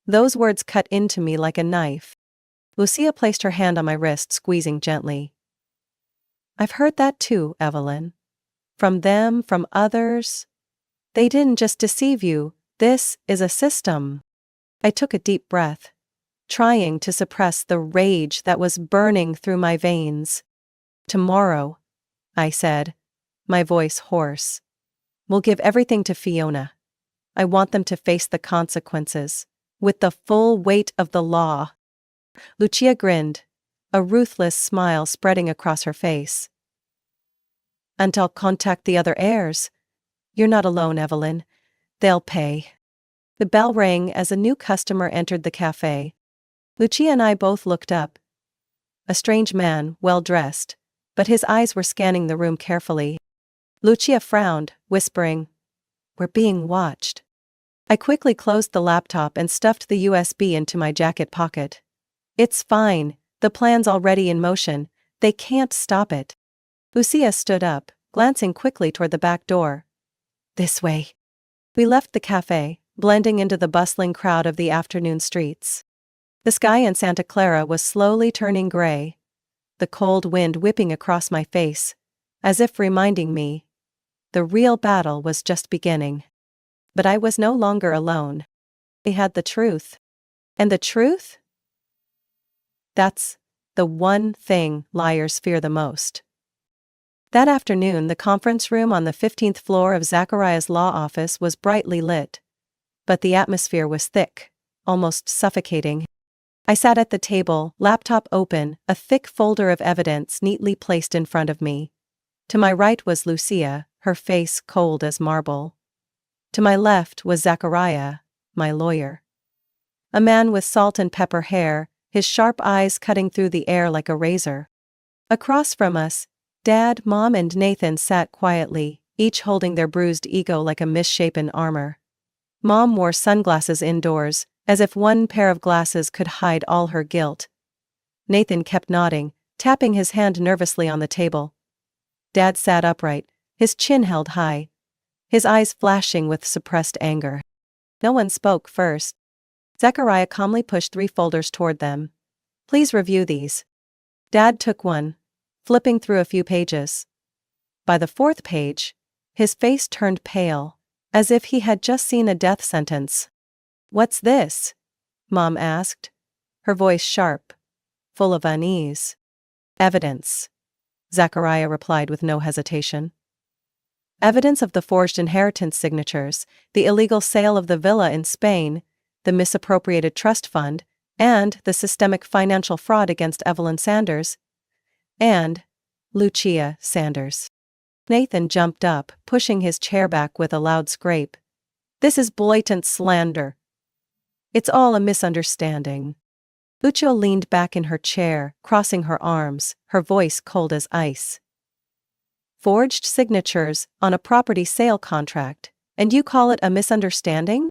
Those words cut into me like a knife. Lucia placed her hand on my wrist, squeezing gently. "I've heard that too, Evelyn. From them, from others. They didn't just deceive you, this is a system." I took a deep breath, trying to suppress the rage that was burning through my veins. "Tomorrow," I said, my voice hoarse, "we'll give everything to Fiona. I want them to face the consequences, with the full weight of the law." Lucia grinned, a ruthless smile spreading across her face. "And I'll contact the other heirs. You're not alone, Evelyn. They'll pay." The bell rang as a new customer entered the cafe. Lucia and I both looked up. A strange man, well-dressed, but his eyes were scanning the room carefully. Lucia frowned, whispering, "We're being watched." I quickly closed the laptop and stuffed the USB into my jacket pocket. "It's fine, the plan's already in motion, they can't stop it." Lucia stood up, glancing quickly toward the back door. "This way." We left the cafe, blending into the bustling crowd of the afternoon streets. The sky in Santa Clara was slowly turning gray, the cold wind whipping across my face, as if reminding me, the real battle was just beginning. But I was no longer alone. I had the truth. And the truth? That's the one thing liars fear the most. That afternoon, the conference room on the 15th floor of Zachariah's law office was brightly lit. But the atmosphere was thick, almost suffocating. I sat at the table, laptop open, a thick folder of evidence neatly placed in front of me. To my right was Lucia, her face cold as marble. To my left was Zachariah, my lawyer. A man with salt and pepper hair, his sharp eyes cutting through the air like a razor. Across from us, Dad, Mom, and Nathan sat quietly, each holding their bruised ego like a misshapen armor. Mom wore sunglasses indoors, as if one pair of glasses could hide all her guilt. Nathan kept nodding, tapping his hand nervously on the table. Dad sat upright, his chin held high, his eyes flashing with suppressed anger. No one spoke first. Zachariah calmly pushed 3 folders toward them. "Please review these." Dad took one, flipping through a few pages. By the 4th page, his face turned pale, as if he had just seen a death sentence. "What's this?" Mom asked, her voice sharp, full of unease. "Evidence," Zachariah replied with no hesitation. "Evidence of the forged inheritance signatures, the illegal sale of the villa in Spain, the misappropriated trust fund, and the systemic financial fraud against Evelyn Sanders and Lucia Sanders." Nathan jumped up, pushing his chair back with a loud scrape. "This is blatant slander. It's all a misunderstanding." Lucia leaned back in her chair, crossing her arms, her voice cold as ice. "Forged signatures on a property sale contract, and you call it a misunderstanding?"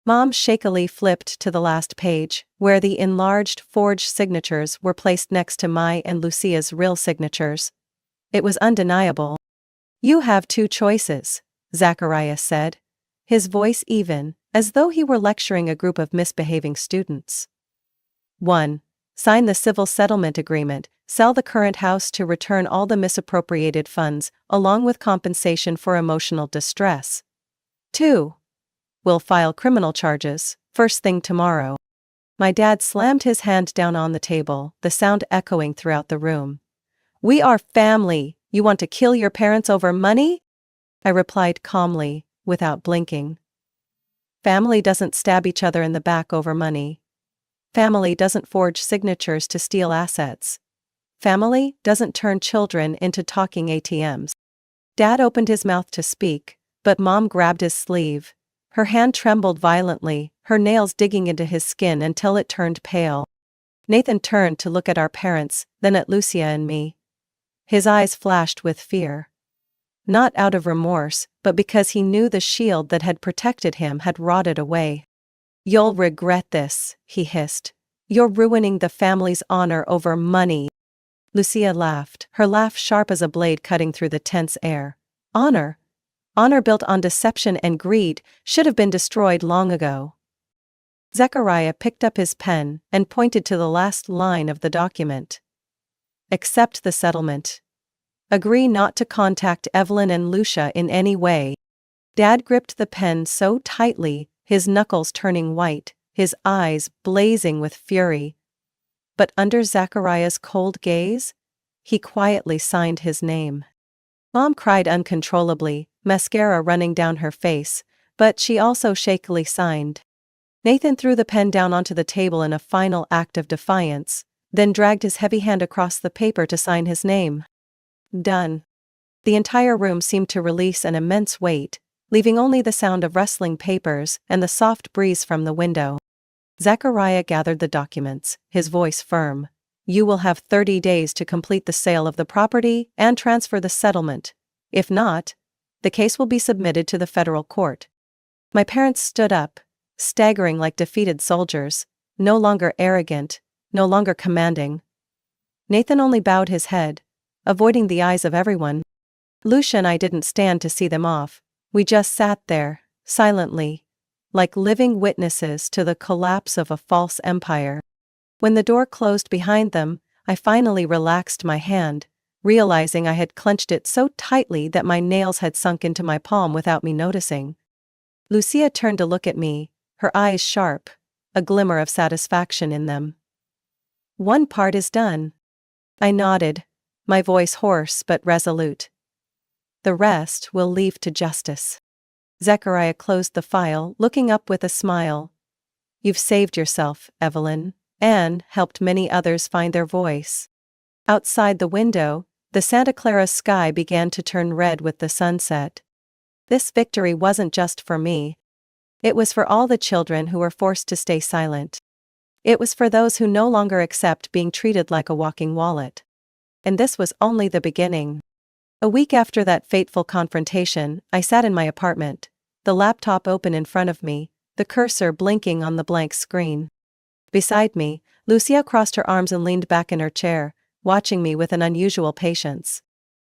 Mom shakily flipped to the last page, where the enlarged forged signatures were placed next to my and Lucia's real signatures. It was undeniable. "You have 2 choices," Zachariah said, his voice even, as though he were lecturing a group of misbehaving students. 1. Sign the civil settlement agreement, sell the current house to return all the misappropriated funds, along with compensation for emotional distress. 2. We'll file criminal charges, first thing tomorrow. My dad slammed his hand down on the table, the sound echoing throughout the room. We are family. You want to kill your parents over money? I replied calmly, without blinking. Family doesn't stab each other in the back over money. Family doesn't forge signatures to steal assets. Family doesn't turn children into talking ATMs. Dad opened his mouth to speak, but Mom grabbed his sleeve. Her hand trembled violently, her nails digging into his skin until it turned pale. Nathan turned to look at our parents, then at Lucia and me. His eyes flashed with fear. Not out of remorse, but because he knew the shield that had protected him had rotted away. You'll regret this, he hissed. You're ruining the family's honor over money. Lucia laughed, her laugh sharp as a blade cutting through the tense air. Honor? Honor built on deception and greed should have been destroyed long ago. Zechariah picked up his pen and pointed to the last line of the document. Accept the settlement. Agree not to contact Evelyn and Lucia in any way. Dad gripped the pen so tightly, his knuckles turning white, his eyes blazing with fury. But under Zechariah's cold gaze, he quietly signed his name. Mom cried uncontrollably, mascara running down her face, but she also shakily signed. Nathan threw the pen down onto the table in a final act of defiance, then dragged his heavy hand across the paper to sign his name. Done. The entire room seemed to release an immense weight, leaving only the sound of rustling papers and the soft breeze from the window. Zechariah gathered the documents, his voice firm. You will have 30 days to complete the sale of the property and transfer the settlement. If not, the case will be submitted to the federal court. My parents stood up, staggering like defeated soldiers, no longer arrogant, no longer commanding. Nathan only bowed his head, avoiding the eyes of everyone. Lucia and I didn't stand to see them off. We just sat there, silently, like living witnesses to the collapse of a false empire. When the door closed behind them, I finally relaxed my hand, realizing I had clenched it so tightly that my nails had sunk into my palm without me noticing. Lucia turned to look at me, her eyes sharp, a glimmer of satisfaction in them. One part is done. I nodded, my voice hoarse but resolute. The rest we'll leave to justice. Zechariah closed the file, looking up with a smile. You've saved yourself, Evelyn, and helped many others find their voice. Outside the window, the Santa Clara sky began to turn red with the sunset. This victory wasn't just for me. It was for all the children who were forced to stay silent. It was for those who no longer accept being treated like a walking wallet. And this was only the beginning. A week after that fateful confrontation, I sat in my apartment, the laptop open in front of me, the cursor blinking on the blank screen. Beside me, Lucia crossed her arms and leaned back in her chair, watching me with an unusual patience.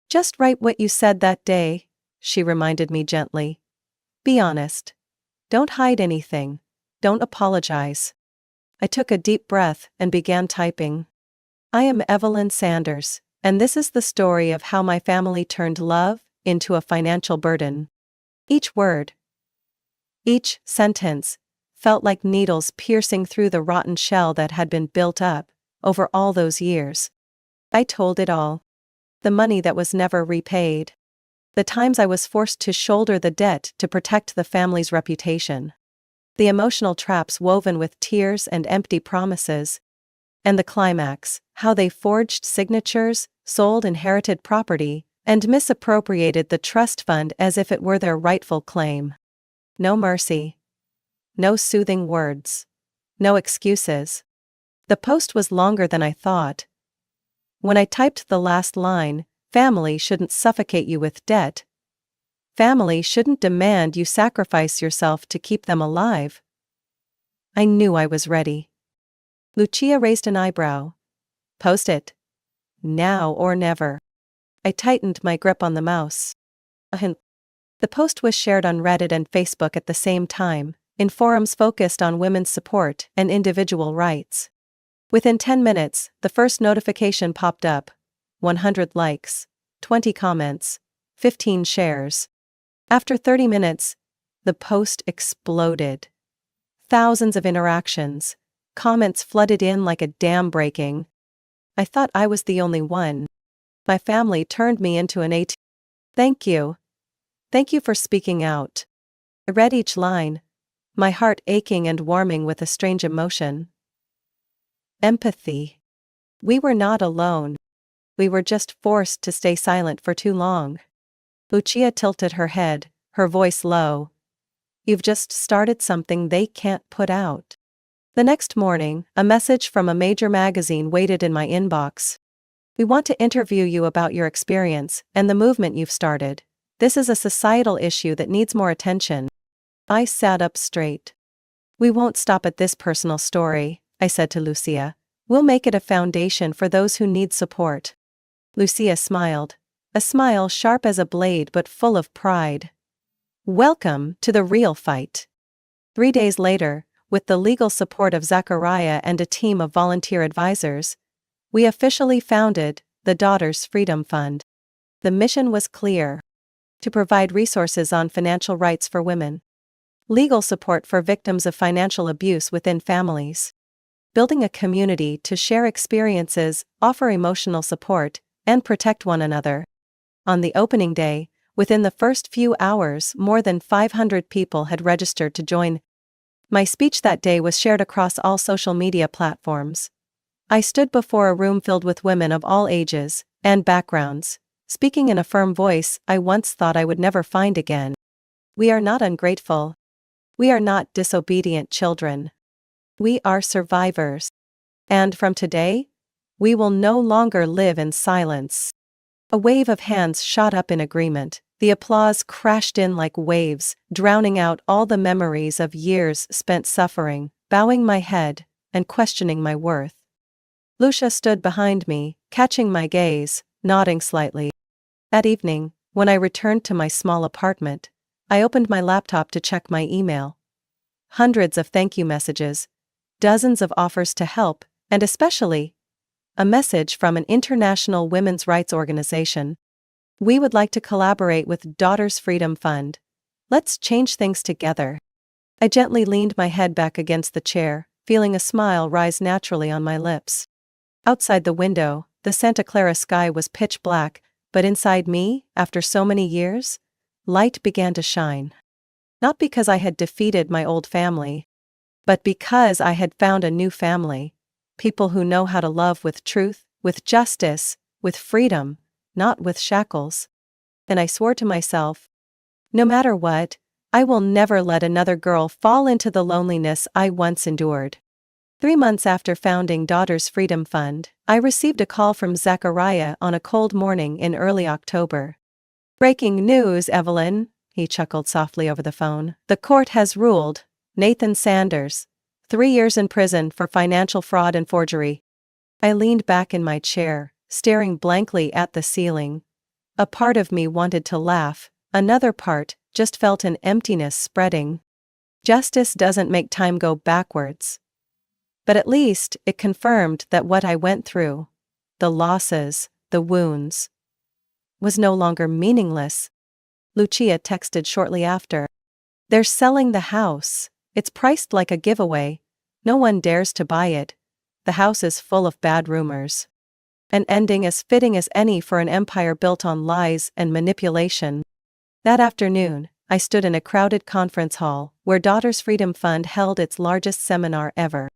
Just write what you said that day, she reminded me gently. Be honest. Don't hide anything. Don't apologize. I took a deep breath and began typing. I am Evelyn Sanders, and this is the story of how my family turned love into a financial burden. Each word, each sentence, felt like needles piercing through the rotten shell that had been built up over all those years. I told it all. The money that was never repaid. The times I was forced to shoulder the debt to protect the family's reputation. The emotional traps woven with tears and empty promises. And the climax, how they forged signatures, sold inherited property, and misappropriated the trust fund as if it were their rightful claim. No mercy. No soothing words. No excuses. The post was longer than I thought. When I typed the last line, family shouldn't suffocate you with debt. Family shouldn't demand you sacrifice yourself to keep them alive. I knew I was ready. Lucia raised an eyebrow. Post it. Now or never. I tightened my grip on the mouse. The post was shared on Reddit and Facebook at the same time, in forums focused on women's support and individual rights. Within 10 minutes, the first notification popped up: 100 likes, 20 comments, 15 shares. After 30 minutes, the post exploded. Thousands of interactions. Comments flooded in like a dam breaking. I thought I was the only one. My family turned me into an AT. Thank you. Thank you for speaking out. I read each line, my heart aching and warming with a strange emotion. Empathy. We were not alone. We were just forced to stay silent for too long. Lucia tilted her head, her voice low. You've just started something they can't put out. The next morning, a message from a major magazine waited in my inbox. We want to interview you about your experience and the movement you've started. This is a societal issue that needs more attention. I sat up straight. We won't stop at this personal story, I said to Lucia. We'll make it a foundation for those who need support. Lucia smiled, a smile sharp as a blade but full of pride. Welcome to the real fight. 3 days later, with the legal support of Zachariah and a team of volunteer advisors, we officially founded the Daughters Freedom Fund. The mission was clear: to provide resources on financial rights for women, legal support for victims of financial abuse within families, building a community to share experiences, offer emotional support, and protect one another. On the opening day, within the first few hours, more than 500 people had registered to join. My speech that day was shared across all social media platforms. I stood before a room filled with women of all ages and backgrounds, speaking in a firm voice I once thought I would never find again. We are not ungrateful. We are not disobedient children. We are survivors. And from today, we will no longer live in silence. A wave of hands shot up in agreement. The applause crashed in like waves, drowning out all the memories of years spent suffering, bowing my head, and questioning my worth. Lucia stood behind me, catching my gaze, nodding slightly. That evening, when I returned to my small apartment, I opened my laptop to check my email. Hundreds of thank you messages, dozens of offers to help, and especially a message from an international women's rights organization. We would like to collaborate with Daughters Freedom Fund. Let's change things together. I gently leaned my head back against the chair, feeling a smile rise naturally on my lips. Outside the window, the Santa Clara sky was pitch black, but inside me, after so many years, light began to shine. Not because I had defeated my old family, but because I had found a new family. People who know how to love with truth, with justice, with freedom, not with shackles. And I swore to myself, no matter what, I will never let another girl fall into the loneliness I once endured. 3 months after founding Daughters Freedom Fund, I received a call from Zachariah on a cold morning in early October. Breaking news, Evelyn, he chuckled softly over the phone. The court has ruled. Nathan Sanders, 3 years in prison for financial fraud and forgery. I leaned back in my chair, staring blankly at the ceiling. A part of me wanted to laugh, another part just felt an emptiness spreading. Justice doesn't make time go backwards. But at least it confirmed that what I went through, the losses, the wounds, was no longer meaningless. Lucia texted shortly after. They're selling the house. It's priced like a giveaway. No one dares to buy it. The house is full of bad rumors. An ending as fitting as any for an empire built on lies and manipulation. That afternoon, I stood in a crowded conference hall where Daughters Freedom Fund held its largest seminar ever.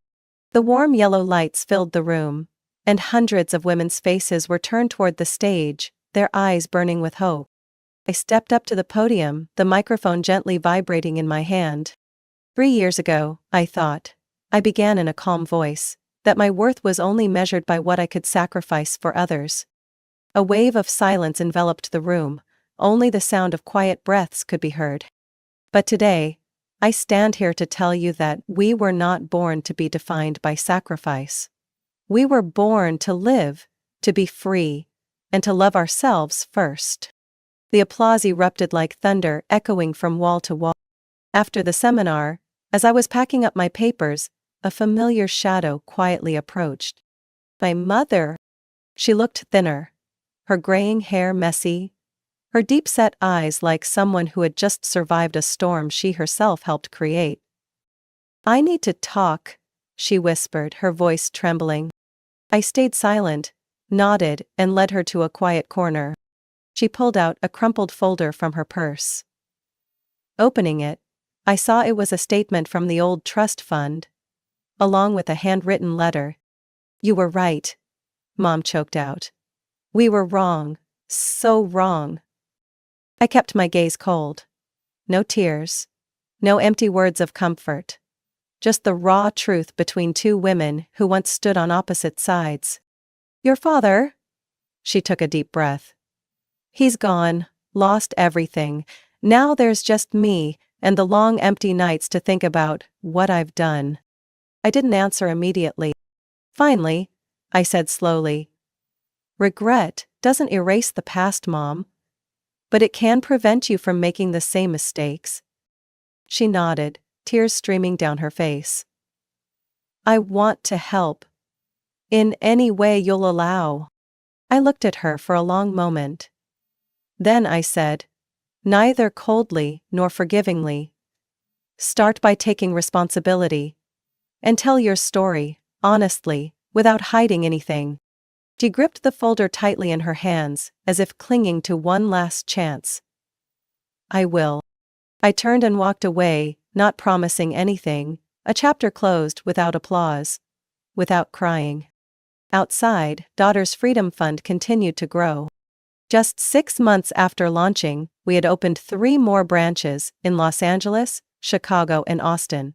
The warm yellow lights filled the room, and hundreds of women's faces were turned toward the stage, their eyes burning with hope. I stepped up to the podium, the microphone gently vibrating in my hand. 3 years ago, I thought, I began in a calm voice, that my worth was only measured by what I could sacrifice for others. A wave of silence enveloped the room, only the sound of quiet breaths could be heard. But today, I stand here to tell you that we were not born to be defined by sacrifice. We were born to live, to be free, and to love ourselves first. The applause erupted like thunder, echoing from wall to wall. After the seminar, As I was packing up my papers, a familiar shadow quietly approached. My mother! She looked thinner, her graying hair messy, her deep-set eyes like someone who had just survived a storm she herself helped create. "I need to talk," she whispered, her voice trembling. I stayed silent, nodded, and led her to a quiet corner. She pulled out a crumpled folder from her purse. Opening it, I saw it was a statement from the old trust fund, along with a handwritten letter. "You were right," Mom choked out. "We were wrong, so wrong." I kept my gaze cold. No tears. No empty words of comfort. Just the raw truth between two women who once stood on opposite sides. "Your father?" She took a deep breath. "He's gone, lost everything. Now there's just me, and the long empty nights to think about what I've done." I didn't answer immediately. Finally, I said slowly, "Regret doesn't erase the past, Mom. But it can prevent you from making the same mistakes." She nodded, tears streaming down her face. "I want to help. In any way you'll allow." I looked at her for a long moment. Then I said, neither coldly nor forgivingly, "Start by taking responsibility. And tell your story, honestly, without hiding anything." She gripped the folder tightly in her hands, as if clinging to one last chance. "I will." I turned and walked away, not promising anything, a chapter closed without applause, without crying. Outside, Daughter's Freedom Fund continued to grow. Just 6 months after launching, we had opened 3 more branches in Los Angeles, Chicago, and Austin.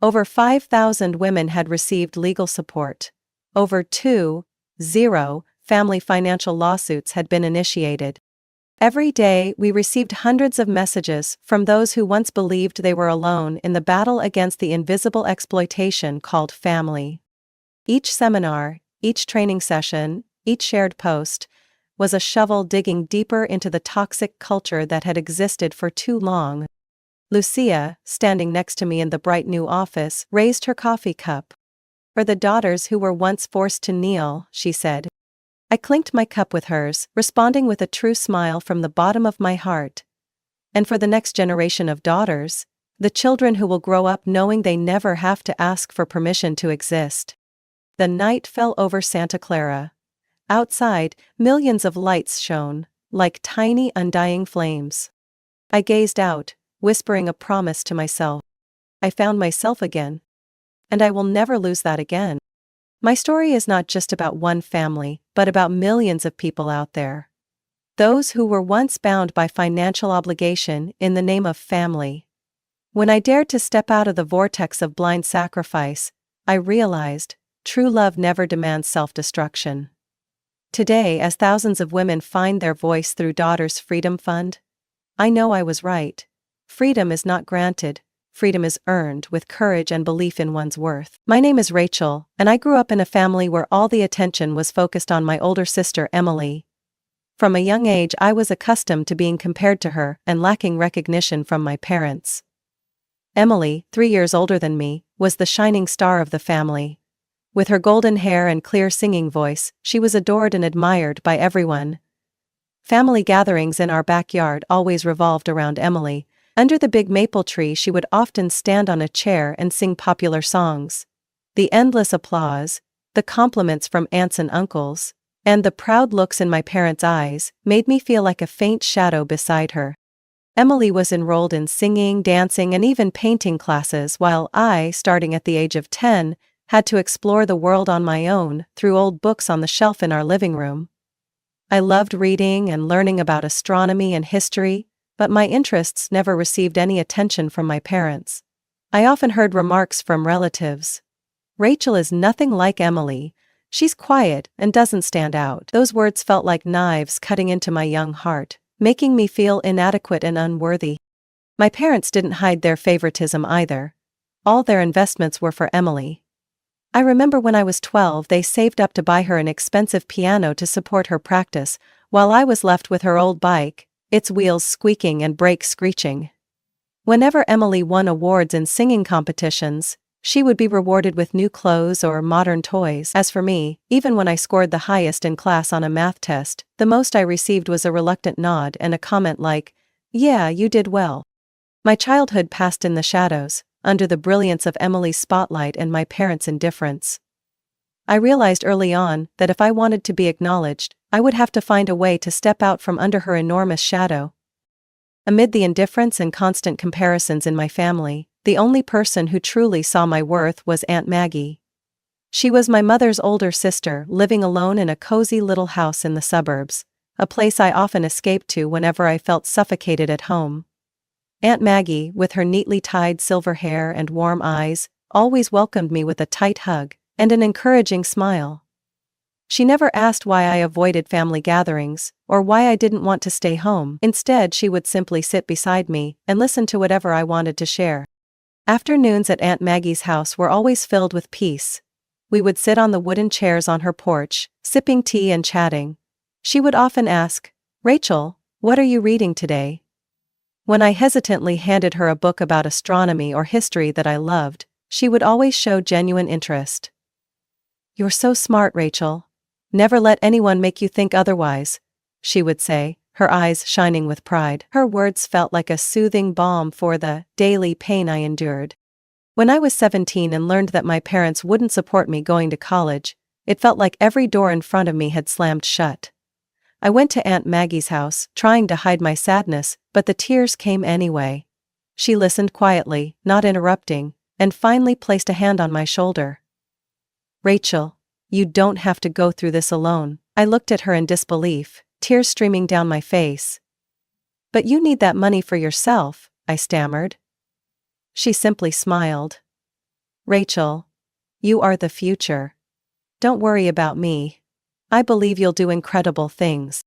Over 5,000 women had received legal support. Over 2,000 family financial lawsuits had been initiated. Every day, we received hundreds of messages from those who once believed they were alone in the battle against the invisible exploitation called family. Each seminar, each training session, each shared post, was a shovel digging deeper into the toxic culture that had existed for too long. Lucia, standing next to me in the bright new office, raised her coffee cup. "For the daughters who were once forced to kneel," she said. I clinked my cup with hers, responding with a true smile from the bottom of my heart. "And for the next generation of daughters, the children who will grow up knowing they never have to ask for permission to exist." The night fell over Santa Clara. Outside, millions of lights shone, like tiny undying flames. I gazed out, whispering a promise to myself. I found myself again. And I will never lose that again. My story is not just about one family, but about millions of people out there. Those who were once bound by financial obligation in the name of family. When I dared to step out of the vortex of blind sacrifice, I realized, true love never demands self-destruction. Today, as thousands of women find their voice through Daughter's Freedom Fund, I know I was right. Freedom is not granted. Freedom is earned with courage and belief in one's worth. My name is Rachel, and I grew up in a family where all the attention was focused on my older sister Emily. From a young age, I was accustomed to being compared to her and lacking recognition from my parents. Emily, 3 years older than me, was the shining star of the family. With her golden hair and clear singing voice, she was adored and admired by everyone. Family gatherings in our backyard always revolved around Emily. Under the big maple tree, she would often stand on a chair and sing popular songs. The endless applause, the compliments from aunts and uncles, and the proud looks in my parents' eyes made me feel like a faint shadow beside her. Emily was enrolled in singing, dancing, and even painting classes, while I, starting at the age of 10, had to explore the world on my own through old books on the shelf in our living room. I loved reading and learning about astronomy and history, but my interests never received any attention from my parents. I often heard remarks from relatives. "Rachel is nothing like Emily. She's quiet and doesn't stand out." Those words felt like knives cutting into my young heart, making me feel inadequate and unworthy. My parents didn't hide their favoritism either. All their investments were for Emily. I remember when I was 12, they saved up to buy her an expensive piano to support her practice, while I was left with her old bike, its wheels squeaking and brakes screeching. Whenever Emily won awards in singing competitions, she would be rewarded with new clothes or modern toys. As for me, even when I scored the highest in class on a math test, the most I received was a reluctant nod and a comment like, "Yeah, you did well." My childhood passed in the shadows, under the brilliance of Emily's spotlight and my parents' indifference. I realized early on that if I wanted to be acknowledged, I would have to find a way to step out from under her enormous shadow. Amid the indifference and constant comparisons in my family, the only person who truly saw my worth was Aunt Maggie. She was my mother's older sister, living alone in a cozy little house in the suburbs, a place I often escaped to whenever I felt suffocated at home. Aunt Maggie, with her neatly tied silver hair and warm eyes, always welcomed me with a tight hug and an encouraging smile. She never asked why I avoided family gatherings, or why I didn't want to stay home. Instead, she would simply sit beside me and listen to whatever I wanted to share. Afternoons at Aunt Maggie's house were always filled with peace. We would sit on the wooden chairs on her porch, sipping tea and chatting. She would often ask, "Rachel, what are you reading today?" When I hesitantly handed her a book about astronomy or history that I loved, she would always show genuine interest. "You're so smart, Rachel. Never let anyone make you think otherwise," she would say, her eyes shining with pride. Her words felt like a soothing balm for the daily pain I endured. When I was 17 and learned that my parents wouldn't support me going to college, it felt like every door in front of me had slammed shut. I went to Aunt Maggie's house, trying to hide my sadness, but the tears came anyway. She listened quietly, not interrupting, and finally placed a hand on my shoulder. "Rachel, you don't have to go through this alone." I looked at her in disbelief, tears streaming down my face. "But you need that money for yourself," I stammered. She simply smiled. "Rachel, you are the future. Don't worry about me. I believe you'll do incredible things."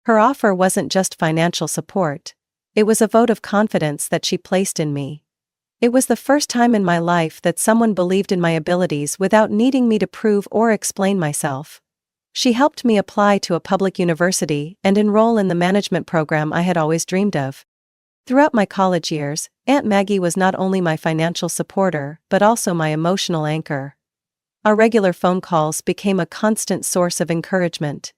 Her offer wasn't just financial support. It was a vote of confidence that she placed in me. It was the first time in my life that someone believed in my abilities without needing me to prove or explain myself. She helped me apply to a public university and enroll in the management program I had always dreamed of. Throughout my college years, Aunt Maggie was not only my financial supporter but also my emotional anchor. Our regular phone calls became a constant source of encouragement.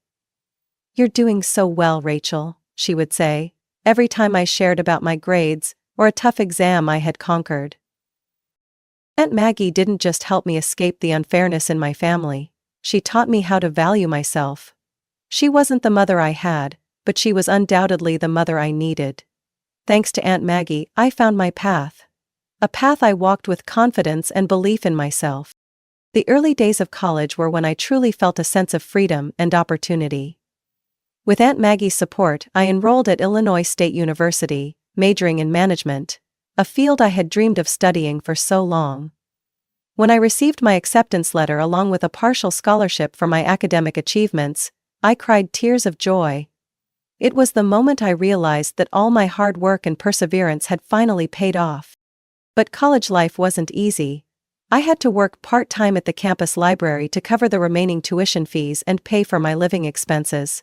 "You're doing so well, Rachel," she would say, every time I shared about my grades or a tough exam I had conquered. Aunt Maggie didn't just help me escape the unfairness in my family, she taught me how to value myself. She wasn't the mother I had, but she was undoubtedly the mother I needed. Thanks to Aunt Maggie, I found my path. A path I walked with confidence and belief in myself. The early days of college were when I truly felt a sense of freedom and opportunity. With Aunt Maggie's support, I enrolled at Illinois State University, majoring in management, a field I had dreamed of studying for so long. When I received my acceptance letter along with a partial scholarship for my academic achievements, I cried tears of joy. It was the moment I realized that all my hard work and perseverance had finally paid off. But college life wasn't easy. I had to work part-time at the campus library to cover the remaining tuition fees and pay for my living expenses.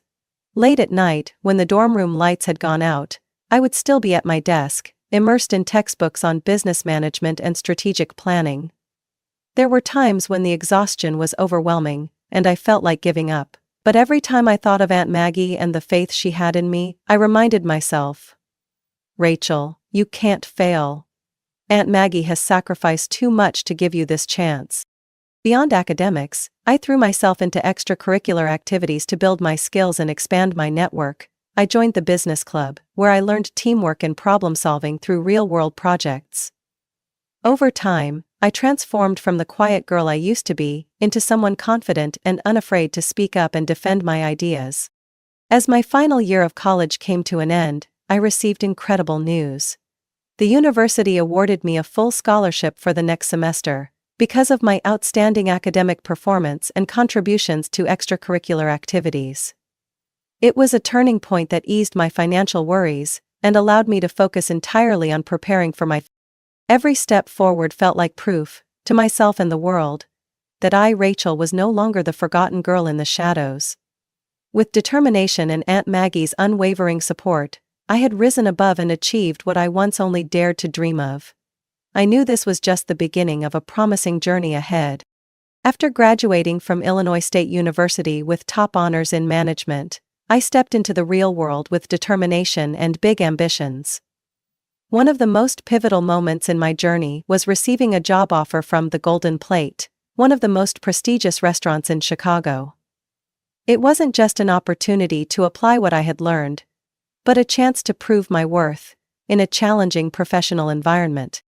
Late at night, when the dorm room lights had gone out, I would still be at my desk, immersed in textbooks on business management and strategic planning. There were times when the exhaustion was overwhelming, and I felt like giving up. But every time I thought of Aunt Maggie and the faith she had in me, I reminded myself, "Rachel, you can't fail. Aunt Maggie has sacrificed too much to give you this chance." Beyond academics, I threw myself into extracurricular activities to build my skills and expand my network. I joined the business club, where I learned teamwork and problem-solving through real-world projects. Over time, I transformed from the quiet girl I used to be into someone confident and unafraid to speak up and defend my ideas. As my final year of college came to an end, I received incredible news. The university awarded me a full scholarship for the next semester, because of my outstanding academic performance and contributions to extracurricular activities. It was a turning point that eased my financial worries and allowed me to focus entirely on preparing for my Every step forward felt like proof, to myself and the world, that I, Rachel, was no longer the forgotten girl in the shadows. With determination and Aunt Maggie's unwavering support, I had risen above and achieved what I once only dared to dream of. I knew this was just the beginning of a promising journey ahead. After graduating from Illinois State University with top honors in management, I stepped into the real world with determination and big ambitions. One of the most pivotal moments in my journey was receiving a job offer from the Golden Plate, one of the most prestigious restaurants in Chicago. It wasn't just an opportunity to apply what I had learned, but a chance to prove my worth in a challenging professional environment.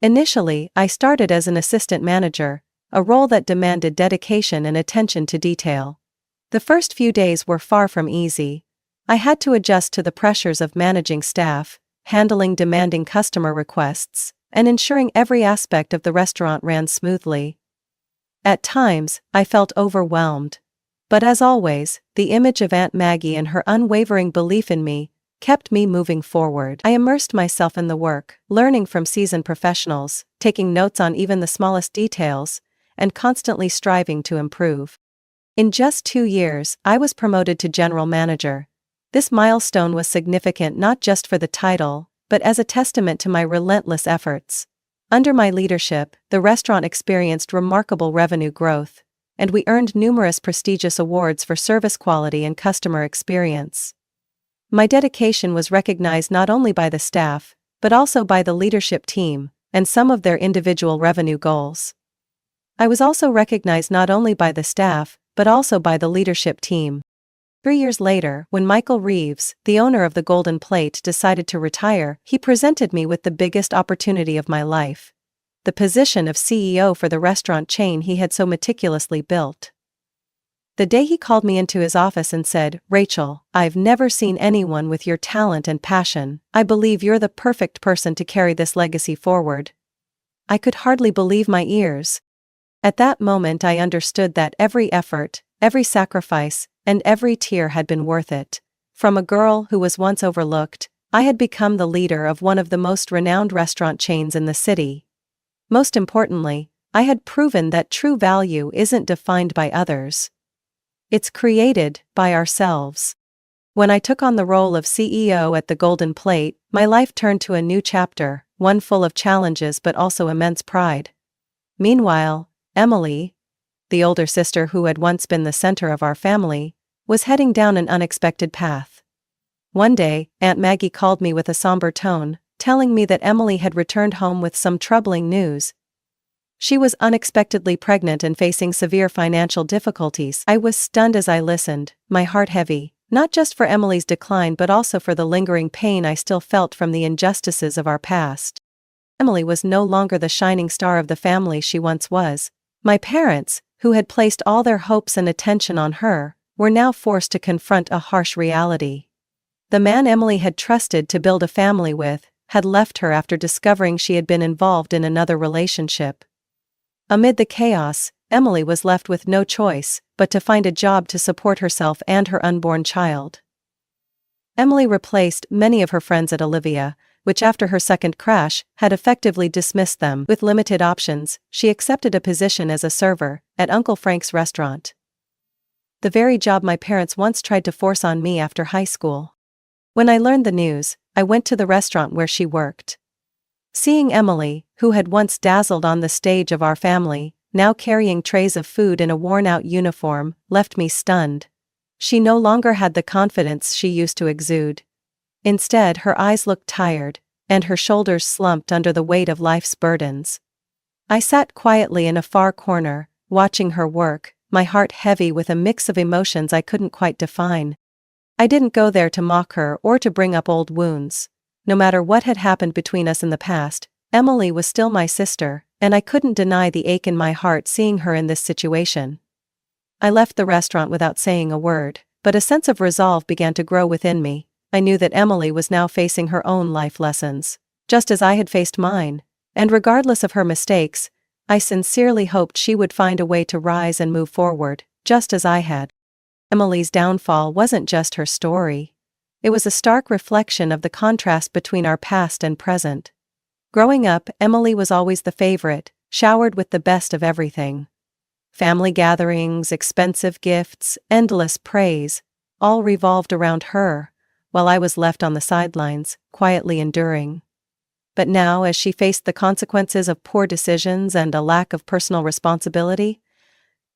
Initially, I started as an assistant manager, a role that demanded dedication and attention to detail. The first few days were far from easy. I had to adjust to the pressures of managing staff, handling demanding customer requests, and ensuring every aspect of the restaurant ran smoothly. At times, I felt overwhelmed. But as always, the image of Aunt Maggie and her unwavering belief in me kept me moving forward. I immersed myself in the work, learning from seasoned professionals, taking notes on even the smallest details, and constantly striving to improve. In just 2 years, I was promoted to general manager. This milestone was significant not just for the title, but as a testament to my relentless efforts. Under my leadership, the restaurant experienced remarkable revenue growth, and we earned numerous prestigious awards for service quality and customer experience. My dedication was recognized not only by the staff, but also by the leadership team, and some of their individual revenue goals. I was also recognized not only by the staff, but also by the leadership team. 3 years later, when Michael Reeves, the owner of the Golden Plate, decided to retire, he presented me with the biggest opportunity of my life: the position of CEO for the restaurant chain he had so meticulously built. The day he called me into his office and said, "Rachel, I've never seen anyone with your talent and passion. I believe you're the perfect person to carry this legacy forward." I could hardly believe my ears. At that moment I understood that every effort, every sacrifice, and every tear had been worth it. From a girl who was once overlooked, I had become the leader of one of the most renowned restaurant chains in the city. Most importantly, I had proven that true value isn't defined by others. It's created by ourselves. When I took on the role of CEO at the Golden Plate, my life turned to a new chapter, one full of challenges but also immense pride. Meanwhile, Emily, the older sister who had once been the center of our family, was heading down an unexpected path. One day, Aunt Maggie called me with a somber tone, telling me that Emily had returned home with some troubling news. She was unexpectedly pregnant and facing severe financial difficulties. I was stunned as I listened, my heart heavy, not just for Emily's decline but also for the lingering pain I still felt from the injustices of our past. Emily was no longer the shining star of the family she once was. My parents, who had placed all their hopes and attention on her, were now forced to confront a harsh reality. The man Emily had trusted to build a family with had left her after discovering she had been involved in another relationship. Amid the chaos, Emily was left with no choice but to find a job to support herself and her unborn child. Emily replaced many of her friends at Olivia, which after her second crash had effectively dismissed them. With limited options, she accepted a position as a server at Uncle Frank's restaurant. The very job my parents once tried to force on me after high school. When I learned the news, I went to the restaurant where she worked. Seeing Emily, who had once dazzled on the stage of our family, now carrying trays of food in a worn-out uniform, left me stunned. She no longer had the confidence she used to exude. Instead, her eyes looked tired, and her shoulders slumped under the weight of life's burdens. I sat quietly in a far corner, watching her work, my heart heavy with a mix of emotions I couldn't quite define. I didn't go there to mock her or to bring up old wounds. No matter what had happened between us in the past, Emily was still my sister, and I couldn't deny the ache in my heart seeing her in this situation. I left the restaurant without saying a word, but a sense of resolve began to grow within me. I knew that Emily was now facing her own life lessons, just as I had faced mine, and regardless of her mistakes, I sincerely hoped she would find a way to rise and move forward, just as I had. Emily's downfall wasn't just her story. It was a stark reflection of the contrast between our past and present. Growing up, Emily was always the favorite, showered with the best of everything. Family gatherings, expensive gifts, endless praise, all revolved around her, while I was left on the sidelines, quietly enduring. But now, as she faced the consequences of poor decisions and a lack of personal responsibility,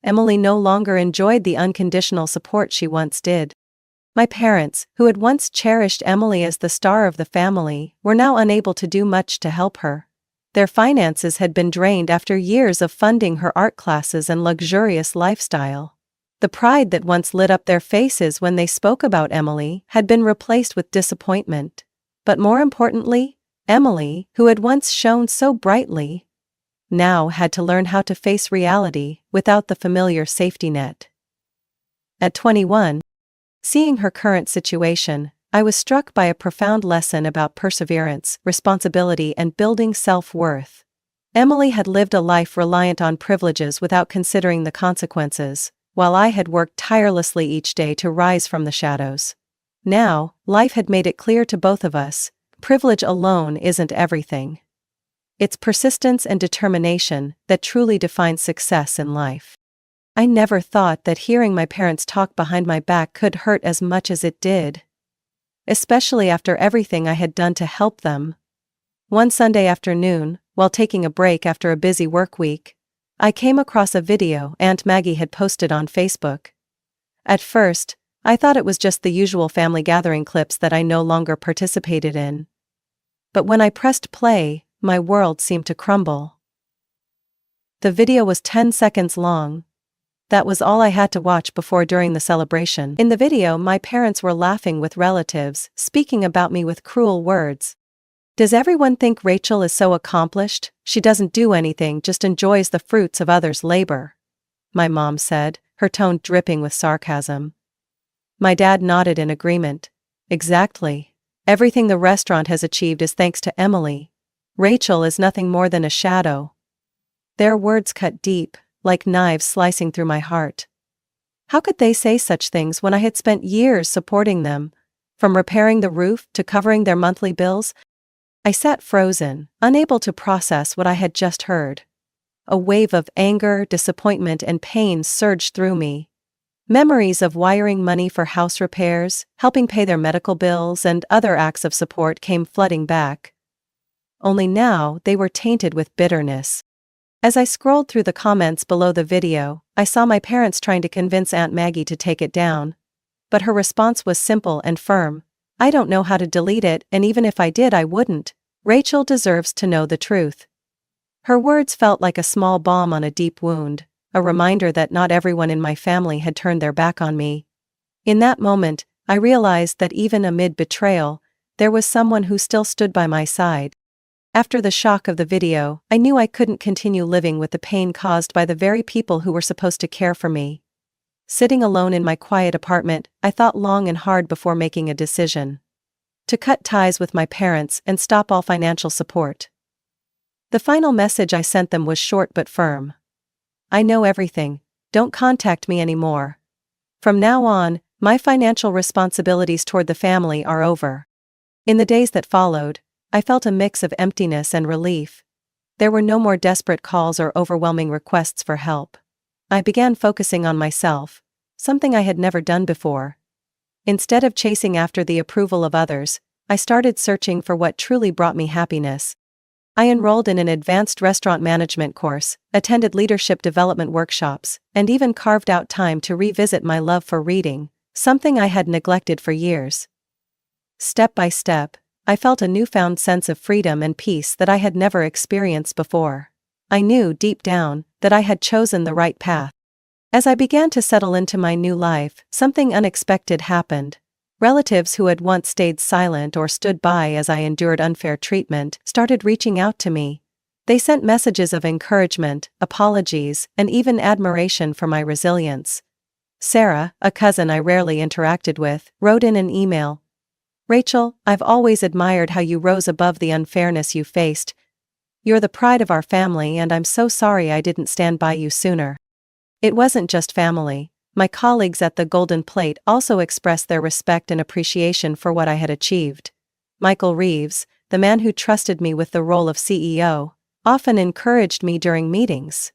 Emily no longer enjoyed the unconditional support she once did. My parents, who had once cherished Emily as the star of the family, were now unable to do much to help her. Their finances had been drained after years of funding her art classes and luxurious lifestyle. The pride that once lit up their faces when they spoke about Emily had been replaced with disappointment. But more importantly, Emily, who had once shone so brightly, now had to learn how to face reality without the familiar safety net. At 21, seeing her current situation, I was struck by a profound lesson about perseverance, responsibility, and building self-worth. Emily had lived a life reliant on privileges without considering the consequences, while I had worked tirelessly each day to rise from the shadows. Now, life had made it clear to both of us, privilege alone isn't everything. It's persistence and determination that truly defines success in life. I never thought that hearing my parents talk behind my back could hurt as much as it did. Especially after everything I had done to help them. One Sunday afternoon, while taking a break after a busy work week, I came across a video Aunt Maggie had posted on Facebook. At first, I thought it was just the usual family gathering clips that I no longer participated in. But when I pressed play, my world seemed to crumble. The video was 10 seconds long. That was all I had to watch before during the celebration. In the video, my parents were laughing with relatives, speaking about me with cruel words. "Does everyone think Rachel is so accomplished? She doesn't do anything, just enjoys the fruits of others' labor," my mom said, her tone dripping with sarcasm. My dad nodded in agreement. "Exactly. Everything the restaurant has achieved is thanks to Emily. Rachel is nothing more than a shadow." Their words cut deep, like knives slicing through my heart. How could they say such things when I had spent years supporting them, from repairing the roof to covering their monthly bills? I sat frozen, unable to process what I had just heard. A wave of anger, disappointment, and pain surged through me. Memories of wiring money for house repairs, helping pay their medical bills, and other acts of support came flooding back. Only now they were tainted with bitterness. As I scrolled through the comments below the video, I saw my parents trying to convince Aunt Maggie to take it down. But her response was simple and firm. "I don't know how to delete it, and even if I did, I wouldn't. Rachel deserves to know the truth." Her words felt like a small balm on a deep wound, a reminder that not everyone in my family had turned their back on me. In that moment, I realized that even amid betrayal, there was someone who still stood by my side. After the shock of the video, I knew I couldn't continue living with the pain caused by the very people who were supposed to care for me. Sitting alone in my quiet apartment, I thought long and hard before making a decision. To cut ties with my parents and stop all financial support. The final message I sent them was short but firm. "I know everything. Don't contact me anymore. From now on, my financial responsibilities toward the family are over." In the days that followed, I felt a mix of emptiness and relief. There were no more desperate calls or overwhelming requests for help. I began focusing on myself, something I had never done before. Instead of chasing after the approval of others, I started searching for what truly brought me happiness. I enrolled in an advanced restaurant management course, attended leadership development workshops, and even carved out time to revisit my love for reading, something I had neglected for years. Step by step, I felt a newfound sense of freedom and peace that I had never experienced before. I knew deep down that I had chosen the right path. As I began to settle into my new life, something unexpected happened. Relatives who had once stayed silent or stood by as I endured unfair treatment started reaching out to me. They sent messages of encouragement, apologies, and even admiration for my resilience. Sarah, a cousin I rarely interacted with, wrote in an email, "Rachel, I've always admired how you rose above the unfairness you faced. You're the pride of our family, and I'm so sorry I didn't stand by you sooner." It wasn't just family. My colleagues at the Golden Plate also expressed their respect and appreciation for what I had achieved. Michael Reeves, the man who trusted me with the role of CEO, often encouraged me during meetings.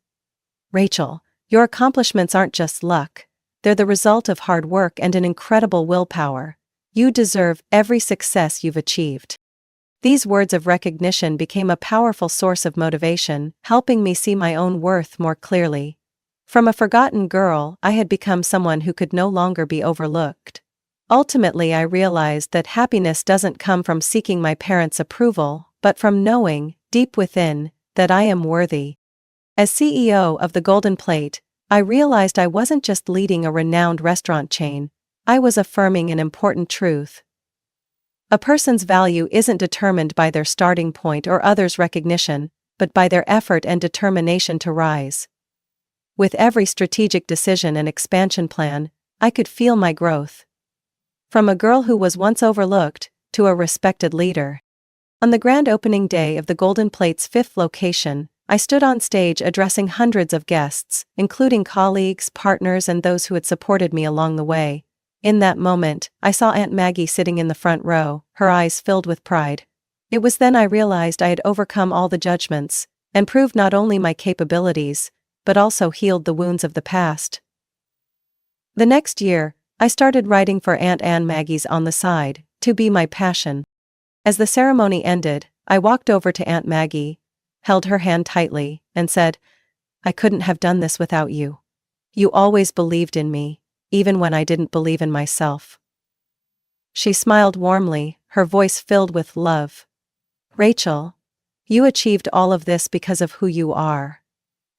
"Rachel, your accomplishments aren't just luck. They're the result of hard work and an incredible willpower. You deserve every success you've achieved. These words of recognition became a powerful source of motivation, helping me see my own worth more clearly. From a forgotten girl, I had become someone who could no longer be overlooked. Ultimately, I realized that happiness doesn't come from seeking my parents' approval, but from knowing, deep within, that I am worthy. As CEO of the Golden Plate, I realized I wasn't just leading a renowned restaurant chain, I was affirming an important truth. A person's value isn't determined by their starting point or others' recognition, but by their effort and determination to rise. With every strategic decision and expansion plan, I could feel my growth. From a girl who was once overlooked, to a respected leader. On the grand opening day of the Golden Plate's 5th location, I stood on stage addressing hundreds of guests, including colleagues, partners, and those who had supported me along the way. In that moment, I saw Aunt Maggie sitting in the front row, her eyes filled with pride. It was then I realized I had overcome all the judgments, and proved not only my capabilities, but also healed the wounds of the past. The next year, I started writing for Aunt Maggie's on the side, to be my passion. As the ceremony ended, I walked over to Aunt Maggie, held her hand tightly, and said, "I couldn't have done this without you. You always believed in me, even when I didn't believe in myself." She smiled warmly, her voice filled with love. "Rachel, you achieved all of this because of who you are.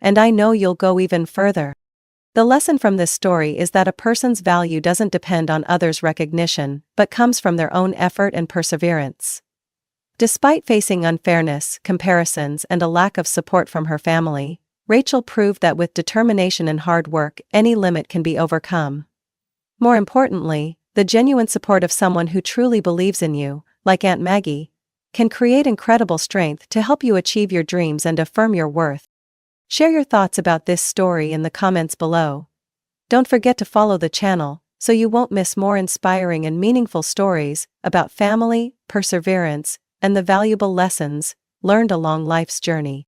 And I know you'll go even further." The lesson from this story is that a person's value doesn't depend on others' recognition, but comes from their own effort and perseverance. Despite facing unfairness, comparisons, and a lack of support from her family, Rachel proved that with determination and hard work, any limit can be overcome. More importantly, the genuine support of someone who truly believes in you, like Aunt Maggie, can create incredible strength to help you achieve your dreams and affirm your worth. Share your thoughts about this story in the comments below. Don't forget to follow the channel, so you won't miss more inspiring and meaningful stories about family, perseverance, and the valuable lessons learned along life's journey.